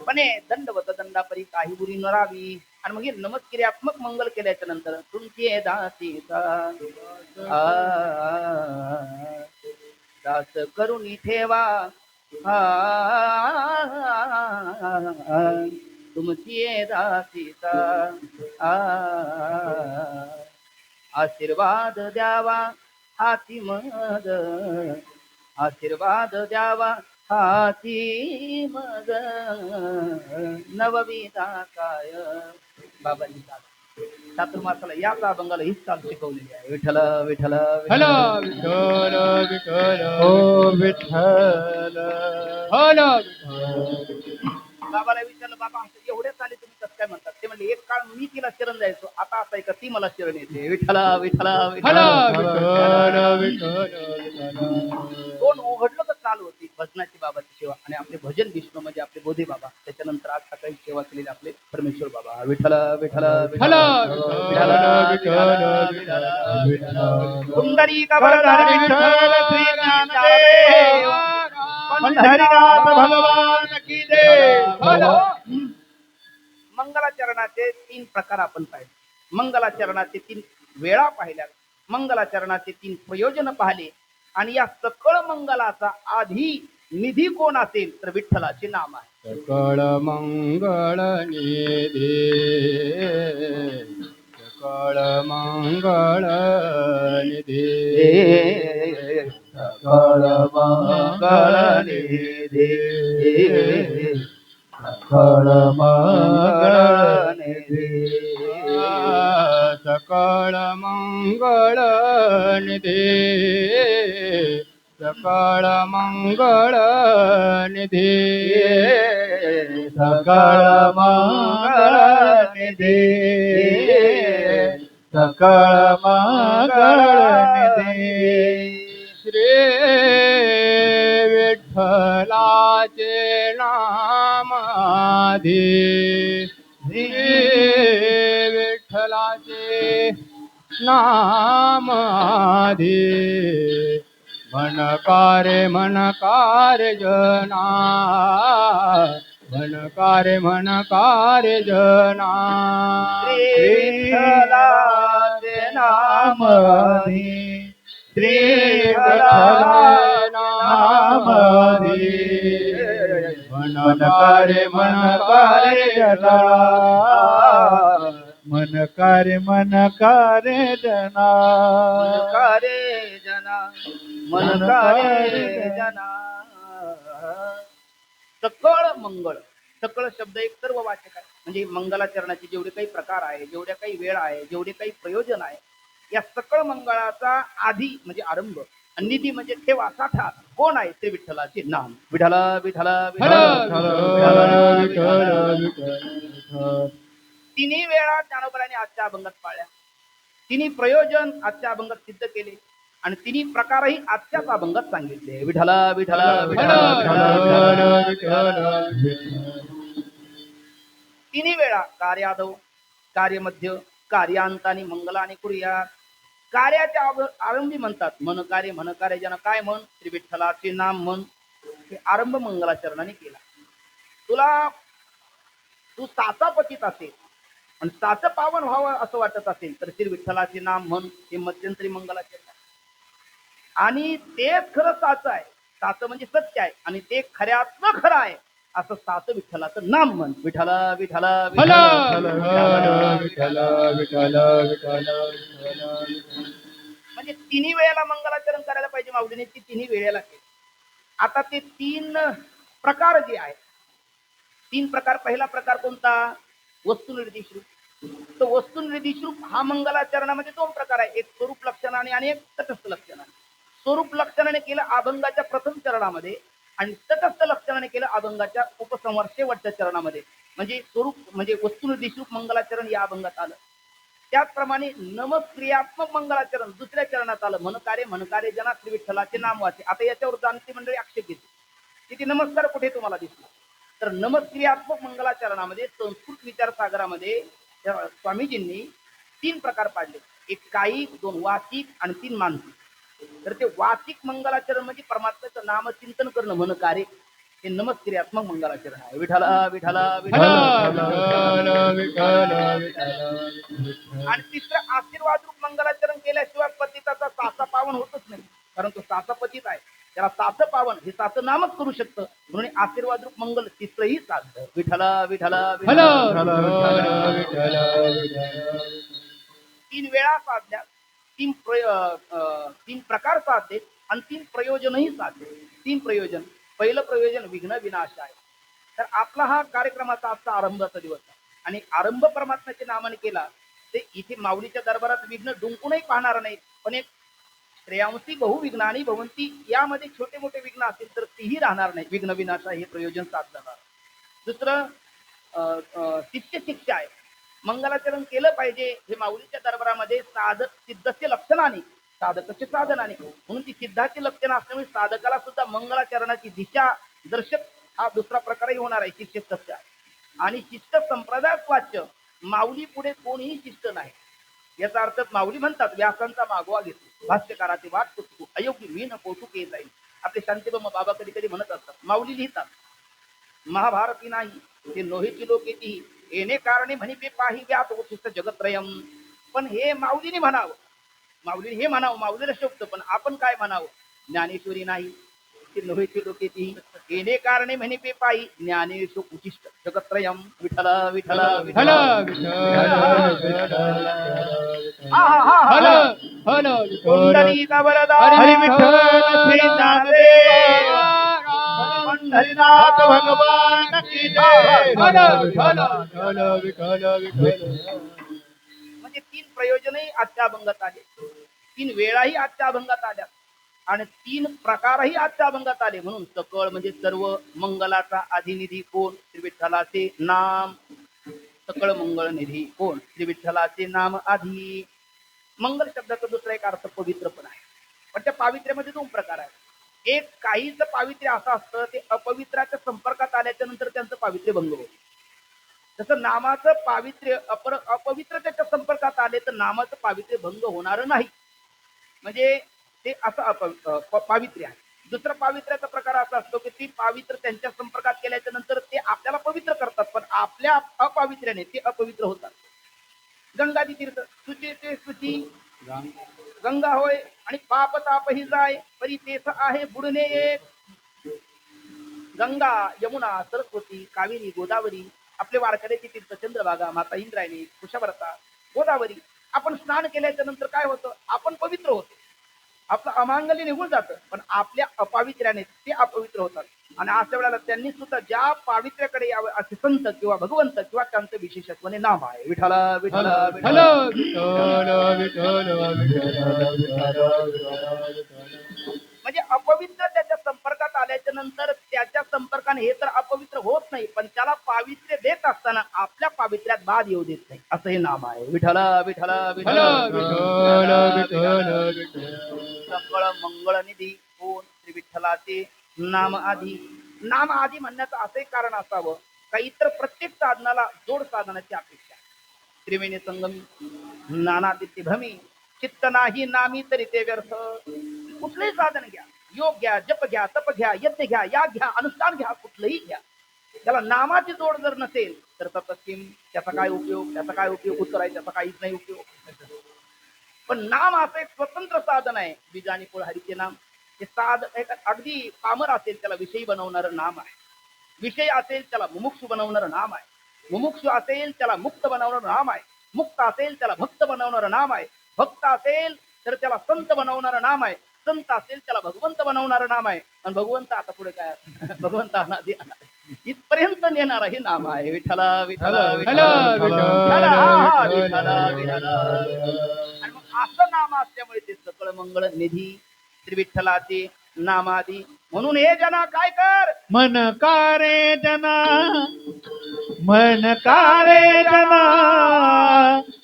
पण दंडवत दंडापरी काही उरी नरावी आणि मग नमस्क्रियात्मक मंगल केल्याच्या नंतर तुमचे दास करून ठेवा तुमची दासीचा आ आशीर्वाद द्यावा हाती मग आशीर्वाद द्यावा हाती मग नवविधा काय बाबांनी चातुर्मासाला या अभंगाला हीच चाल शिकवलेली आहे. विठ्ठल विठ्ठल हल विठ्ठल विठ्ठल ओ विठ्ठल हल बाबाला विचारलं, बाबा असं एवढे चाले तुम्ही कसं काय म्हणतात? ते म्हणले, एक काळ मी तिला शरण जायचो, आता असं आहे का ती मला शरण येते. विठ्ठल विठ्ठल हल विठ्ठल विठ्ठल विठ्ठल कोण उघडलं तर चालू होती भजनाची बाबाची सेवा. आणि आपले भजन विष्णू म्हणजे आपले बोधे बाबा, त्याच्यानंतर आज सकाळी सेवा केलेली आपले परमेश्वर बाबा. विठ्ठल विठ्ठल हल विठ्ठल विठ्ठल विठ्ठल विठ्ठल पुंडरीक पंढरी विठ्ठल श्री ज्ञानदेव पंढरीनाथ भगवान की जय. हल मंगलाचरणाचे 3 प्रकार आपण पाहिले. मंगलाचरणाचे 3 वेळा पाहिल्या. मंगलाचरणाचे 3 प्रयोजन पाहिले. आणि या सकळ मंगलाचा आधी निधी कोण असेल तर विठ्ठलाचे नाम आहे. सकळ मंगळ निधी सकळ मंगळ निधी सकळ मंगळ निधी सकळ मंगळ निधी सकळ मंगळ निधी सकळ मंगळ निधी सकळ मंगळ निधी सकळ मंगळ निधी श्री विठ्ठलाचे नाम आधी श्री विठ्ठलाचे नाम आधी मनकारे मनकारे जना मनकारे मनकारे जना विठ्ठलाचे नाम आधी श्री विठ्ठलाचे नाम आधी मनकारे मनकारे जना मनकारे मनकारे जना मनकारे जना मनकारे जना. सकळ मंगळ. सकळ शब्द एक सर्व वाचक आहे. म्हणजे मंगलाचरणाचे जेवढे काही प्रकार आहे, जेवढ्या काही वेळ आहे, जेवढे काही प्रयोजन आहे, या सकळ मंगळाचा आधी म्हणजे आरंभ आणि निधी म्हणजे ठेवा साठा कोण आहे? श्री विठ्ठलाचे नाम. विठ्ठल विठ्ठल तिन्ही वेळा ज्ञानोबाने आजच्या अभंगात पाळल्या. तिन्ही प्रयोजन आजच्या अभंगात सिद्ध केले आणि तिन्ही प्रकारही आजच्याच अभंगात सांगितले. विठ्ठल विठ्ठल तिन्ही वेळा कार्यादौ कार्यमध्य कार्यांतानी मंगलाने कुर्या. कार्याच्या आरंभी म्हणतात मन कार्य म्हण कार्य ज्यांना काय म्हण श्री विठ्ठलाचे नाम म्हण. हे आरंभ मंगलाचरणाने केला. तू साचा पतित असेल आणि साचं पावन व्हावं असं वाटत असेल तर श्री विठ्ठलाचे नाम म्हण. हे मध्यंतरी मंगलाचरण आहे. आणि तेच खरं साचं आहे. साचं म्हणजे सत्य आहे आणि ते खऱ्यातलं खरं आहे असं साचं विठ्ठलाचं नाम म्हण. विठ्ठल विठ्ठल म्हणजे तिन्ही वेळेला मंगलाचरण करायला पाहिजे. माऊलीने ती तिन्ही वेळेला केली. आता ते 3 प्रकार जे आहेत, 3 प्रकार. पहिला प्रकार कोणता? वस्तुनिर्देश रूप. तर वस्तुनिर्देश रूप हा मंगलाचरणामध्ये 2 प्रकार आहे. एक स्वरूप लक्षणाने आणि एक तटस्थ लक्षणाने. स्वरूप लक्षणाने केलं अभंगाच्या प्रथम चरणामध्ये आणि तटस्थ लक्षणाने केलं अभंगाच्या उपसंहार शेवटच्या चरणामध्ये. म्हणजे स्वरूप म्हणजे वस्तुनिर्देश रूप मंगलाचरण या अभंगात आलं. त्याचप्रमाणे नमक्रियात्मक मंगलाचरण दुसऱ्या चरणात आलं. म्हणकारे जना श्री विठ्ठलाचे नाम वाचे. आता याच्यावर जाणती मंडळी आक्षेप घेते की नमस्कार कुठे तुम्हाला दिसला? तर नमक्रियात्मक मंगलाचरणामध्ये संस्कृत विचारसागरामध्ये स्वामीजींनी 3 प्रकार पाडले. एक कायिक, 2 वाचिक आणि 3 मानसिक. तर ते वाचिक मंगलाचरण म्हणजे परमात्म्याचं नामचिंतन करणं म्हण कार्य. हे नमस्क्रियात्मक मंगलाचरण आहे. विठ्ठल विठ्ठल आणि तिसरं आशीर्वाद रूप मंगलाचरण केल्याशिवाय पतिताचा साचा पावन होतच नाही. कारण तो साचा पतित आहे. त्याला साचं पावन हे साचं नामच करू शकतं. म्हणून आशीर्वाद रूप मंगल तिसरंही साधलं. विठला विठला हॅलो विठला. तीन वेळा साधल्या, तीन प्रकार साधले आणि तीन प्रयोजनही साधले. तीन प्रयोजन. पहिलं प्रयोजन विघ्न विनाश आहे. तर आपला हा कार्यक्रमाचा आजचा आरंभाचा दिवस आहे आणि आरंभ परमात्म्याच्या नावाने केला. ते इथे माऊलीच्या दरबारात विघ्न डुंकूनही पाहणार नाही, पण एक श्रेयांसी बहुविघ्नानी भवंती यामध्ये छोटे मोठे विघ्न असतील तर तीही राहणार नाही. विघ्न विनाशा हे प्रयोजन साधलं. दुसरं शिष्य शिक्षा आहे. मंगलाचरण केलं पाहिजे हे माऊलीच्या दरबारामध्ये साधक सिद्धस्य लक्षणाने साधकाचे साधनाने म्हणून ती सिद्धाची लक्षणं असल्यामुळे साधकाला सुद्धा मंगलाचरणाची दिशा दर्शक हा दुसरा प्रकारही होणार आहे. शिष्य सत्य आणि शिष्ट संप्रदायात वाच्य माऊली पुढे कोणीही शिष्ट नाही. याचा अर्थ माऊली म्हणतात व्यासांचा मागोवा घेतो, भाष्यकाराचे वाट पुसतो, अयोग्य मी न कौतुक येत जाईल. आपले शांतीबम बाबा कधी कधी म्हणत असतात, माऊली लिहितात महाभारती नाही ते नोहेची लोकेती येणे कारणे म्हणी पे पाही व्यात उचिष्ट जगत्रयम. पण हे माऊलीने म्हणावं, माऊलीने हे म्हणावं, माऊलीला शोभतं. पण आपण काय म्हणावं, ज्ञानेश्वरी नाही ते नोहेची लोकेती येणे कारणे म्हणे पे पाही ज्ञानेश उचिष्ट जगत्रयम. Vitthal Vitthal hello hello hello Kundalika वरदा हरी विठ्ठल श्री ज्ञानदेव पंढरीनाथ भगवान की जय. म्हणजे तीन प्रयोजनही आजच्या अभंगात आले, तीन वेळाही आजच्या अभंगात आल्या आणि तीन प्रकारही आजच्या अभंगात आले. म्हणून सकळ म्हणजे सर्व मंगलाचा अधिनिधी कोण, श्री विठ्ठलाचे नाम. सकळ मंगळ निधी कोण, श्री विठ्ठलाचे नाम आधी. मंगल शब्दाचा दुसरा एक अर्थ पवित्र पण आहे. पण त्या पावित्र्यामध्ये दोन प्रकार आहेत. एक काहीच पावित्र्य असं असतं ते अपवित्राच्या संपर्कात आल्याच्या नंतर त्यांचं पावित्र्य भंग होतं. तसं नामाचं पावित्र्य अपवित्र त्याच्या संपर्कात आले तर नामाचं पावित्र्य भंग होणार नाही. म्हणजे ते असं पावित्र्य आहे. दुसरा पावित्र्याचा प्रकार असा असतो की ती पावित्र त्यांच्या संपर्कात केल्याच्या नंतर ते आपल्याला पवित्र करतात, पण आपल्या अपावित्र्याने ते अपवित्र होतात. गंगादी तीर्थ सुची ते सुची गंगा होय आणि पाप ताप ही जाय परी तेच आहे बुडणे एक. गंगा यमुना सरस्वती कावेरी गोदावरी आपले वारकऱ्याची तीर्थ चंद्रभागा माता इंद्रायणी कुशावर्ता गोदावरी. आपण स्नान केल्याच्या नंतर काय होतं, आपण पवित्र होतो, आपलं अमांगल्य निघून जातं, पण आपल्या अपावित्र्याने ते अपवित्र होतात. आणि अशा वेळेला त्यांनी सुद्धा ज्या पावित्र्याकडे यावं असे संत किंवा भगवंत किंवा त्यांचं विशेषत्वाने नाम आहे. विठ्ठल विठ्ठल हॅलो म्हणजे अपवित्र त्याच्या संपर्कात आल्याच्या नंतर त्याच्या संपर्काने हे तर अपवित्र होत नाही, पण त्याला पावित्र्य देत असताना आपल्या पावित्र्यात बाध येऊ देत नाही, असं हे नाम आहे. विठ्ठल विठ्ठल सकळ मंगळ निधी कोण, श्री विठ्ठलाचे नाम आधी. नाम आधी म्हणण्याचं असंही कारण असावं, काही तर प्रत्येक साधनाला जोड साधनाची अपेक्षा. त्रिवेणी संगम नाना तिथे भ्रमी चित्त नाही नामी तरी ते व्यर्थ. कुठलंही साधन घ्या, योग घ्या, जप घ्या, तप घ्या, यज्ञ घ्या, याग घ्या, अनुष्ठान घ्या, कुठलंही घ्या, त्याला नामाची जोड जर नसेल तर तत्किम त्याचा काय उपयोग, त्याचा काय उपयोग उत्तर आहे, त्याचा काहीच नाही उपयोग. पण नाम असं एक स्वतंत्र साधन आहे. बीजानी कुळ हरीचे नाम हे एक अगदी पामर असेल त्याला विषयी बनवणारं नाम आहे, विषय असेल त्याला मुमुक्षु बनवणारं नाम आहे, मुमुक्षु असेल त्याला मुक्त बनवणारं नाम आहे, मुक्त असेल त्याला भक्त बनवणारं नाम आहे, भक्त असेल तर त्याला संत बनवणारं नाम आहे, संत असेल त्याला भगवंत बनवणारं नाम आहे. आणि भगवंत आता पुढे काय भगवंत अनादि इथपर्यंत नेणार हे नाम आहे. विठ्ठल विठ्ठल आणि मग असं नाम असल्यामुळे ते सकळ मंगळ निधी श्री विठ्ठलाचे नामादी. म्हणून हे जना काय कर, मन कारे जना, मन कारे जना,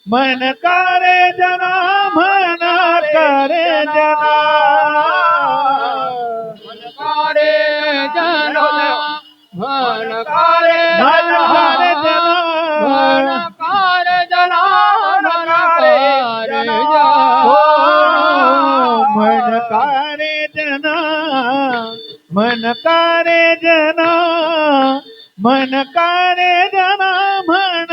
मन कारे जना, मन कारे जना, मन कारे जना, मन कारे जना, मन कारे जना, मन कारे जना, मन कारे जना, मन कारे जना, मन कारे जना, मन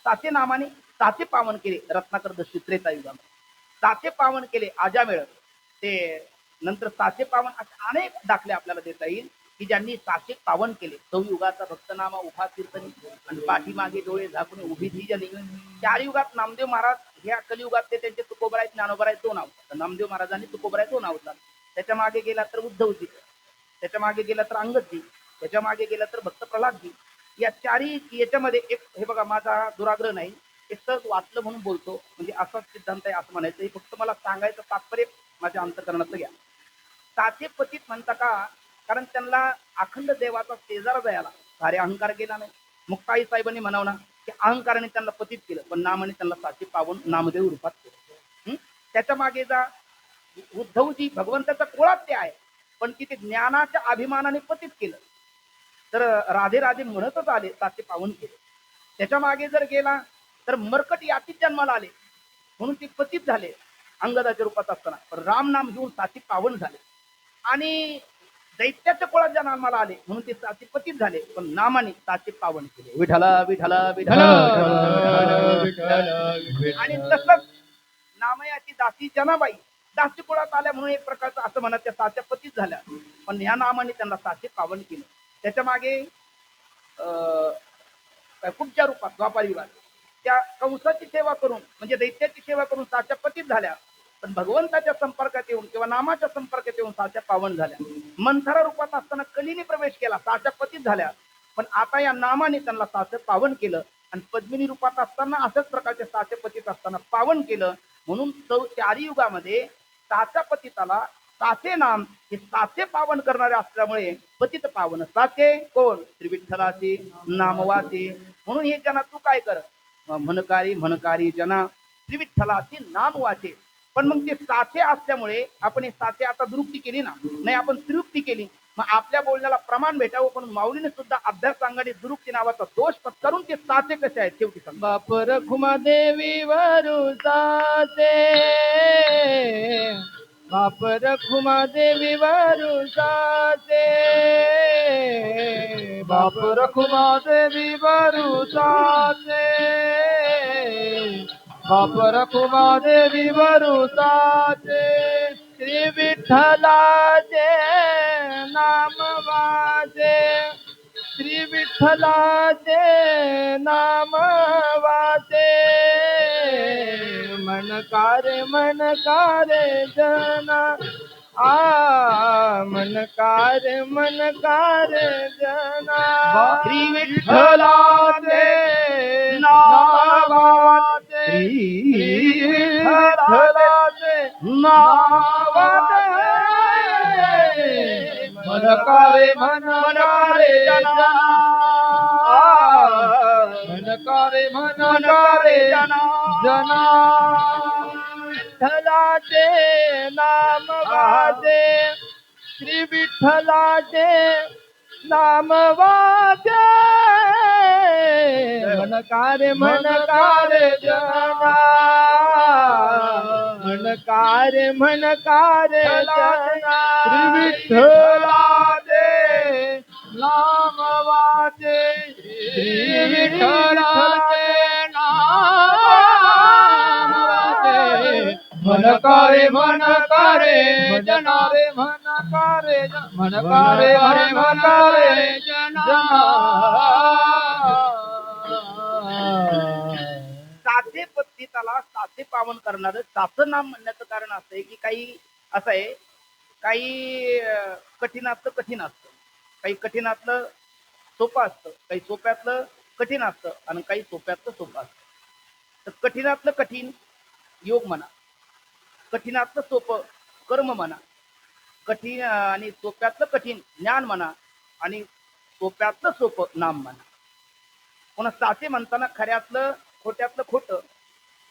साचे नामाने साचे पावन केले रत्नाकर दस्यू त्रेतायुगामध्ये. साचे पावन केले आजामेळ ते नंतर साचे पावन असे अनेक दाखले आपल्याला देता येईल की ज्यांनी साचे पावन केले. युगाचा भक्तनामा उभा कीर्तनी आणि पाठीमागे डोळे झाकून उभी धीजनी. 4 युगात नामदेव महाराज ह्या कलियुगात ते त्यांचे तुकोबराय ज्ञानोबराय 2 अवतार. नामदेव महाराजांनी तुकोबराय 2 अवतार. त्याच्या मागे गेला तर उद्धवजी, त्याच्या मागे गेला तर अंगदजी, त्याच्या मागे गेला तर भक्त प्रल्हादजी. या 4ही याच्यामध्ये एक हे बघा, माझा दुराग्रह नाही, एक सहज वाचलं म्हणून बोलतो, म्हणजे असाच सिद्धांत आहे असं म्हणायचं. हे फक्त मला सांगायचं तात्पर्य माझ्या अंतःकरणातलं घ्या. साचे पतित म्हणता का? कारण त्यांना अखंड देवाचा शेजार जायला सारे अहंकार गेला नाही. मुक्ताई साहेबांनी म्हणावं ना की अहंकाराने त्यांना पतित केलं, पण नामाने त्यांना साचे पावन नामदेव रूपात केलं. त्याच्या मागे जा, उद्धवजी भगवंताचा कोळात ते आहे, पण तिथे ज्ञानाच्या अभिमानाने पतित केलं. तर राधे राधे म्हणतच आले, साचे पावन केले. त्याच्या मागे जर गेला तर मरकट यातीत जन्माला आले म्हणून ते पतित झाले अंगदाच्या रूपात असताना, पण राम नाम घेऊन साचे पावन झाले. आणि दैत्याच्या कोळात जन्माला आले म्हणून ते साचे पतित झाले, पण नामाने साचे पावन केले. विठला विठला विठला. आणि तसंच नामयाची दासी जनाबाई दासी कुळात आल्या म्हणून एक प्रकारचं असं म्हणत त्या साच्या पतीत झाल्या, पण या नामाने त्यांना साचे पावन केलं. त्याच्या मागे कुठच्या रूपात द्वापार युगात त्या कंसाची सेवा करून म्हणजे दैत्याची सेवा करून साच्या पतीत झाल्या, पण भगवंताच्या संपर्कात येऊन किंवा नामाच्या संपर्कात येऊन साच्या पावन झाल्या. मंथरा रूपात असताना कलीने प्रवेश केला, साच्या पतीत झाल्या, पण आता या नामाने त्यांना साचं पावन केलं. आणि पद्मिनी रूपात असताना अशाच प्रकारच्या साचे पतीत असताना पावन केलं. म्हणून 4 युगामध्ये साच्या पतिताला साचे नाम हे साचे पावन करणारे असल्यामुळे पतित पावन. साचे कोण? श्री विठ्ठलाचे नामवाचे. म्हणून हे जना तू काय कर, म्हणकारी म्हणकारी जना श्री विठ्ठलाचे नाम वाचे. पण मग ते साचे असल्यामुळे आपण हे साचे आता दुरुक्ती केली ना, नाही आपण त्रियुक्ती केली, मग आपल्या बोलण्याला प्रमाण भेटावं. पण माऊलीने सुद्धा अभ्यास सांगाने दुरुक्ती नावाचा दोष पत्करून ते साचे कसे आहेत शेवटी सांग. बापर खुमा देवी वरू साचे, बापर खुमा देवी वरू साचे, बापर खुमा देवी वरू साचे, बापर खुमा देवी वरू साचे. श्री विठ्ठलाचे नाम वाचे, श्री विठ्ठलाचे नाम वाचे. मनकारे मनकारे जना, मनकारे मनकारे जना. श्री विठ्ठलाचे नाम वाचे, श्री विठ्ठलाचे नाम वाचे. मनकारे मनकारे जना, मनकारे मनकारे जना. विठ्ठलाचे नाम वाचे, श्री विठ्ठलाचे नाम वाचे. मनकारे मनकारे जना, मनकारे मनकारे जना. श्री विठ्ठलाचे नाम वाचे, श्री विठ्ठलाचे नाम वाचे. मनकारे मनकारे जना रे, मनकारे मनकारे मनकारे जना. साचे पतिताला साचे पावन करणारं साचं नाम म्हणण्याचं कारण असं आहे की काही असं आहे, काही कठीणातलं कठीण असतं, काही कठीणातलं सोपं असतं, काही सोप्यातलं कठीण असतं आणि काही सोप्यातलं सोपं असतं. तर कठीणातलं कठीण योग म्हणा, कठीणातलं सोपं कर्म म्हणा, कठीण आणि सोप्यातलं कठीण ज्ञान म्हणा, आणि सोप्यातलं सोपं नाम म्हणा. पुन्हा साचे म्हणताना खऱ्यातलं खोट्यातलं खोटं,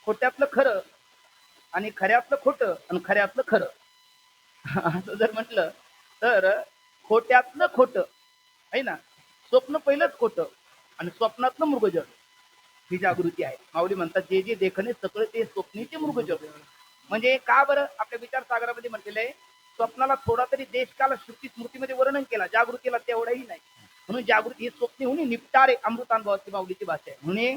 खोट्यातलं खरं, आणि खऱ्यातलं खोटं आणि खऱ्यातलं खरं असं जर म्हटलं तर खोट्यातलं खोटं आहे ना, स्वप्न पहिलंच खोटं आणि स्वप्नातलं मृगजळ ही जागृती आहे. माऊली म्हणतात जे जे देखणे सगळं ते स्वप्नीचे मृगजळ. म्हणजे का बरं? आपल्या विचार सागरामध्ये म्हटलेलं आहे स्वप्नाला थोडा तरी देशकाल श्रुती स्मृतीमध्ये वर्णन केला, जागृतीला तेवढाही नाही. म्हणून जागृती ही स्वप्नी होऊन निपटारे अमृतानुभवाची माऊलीची भाषा आहे. म्हणून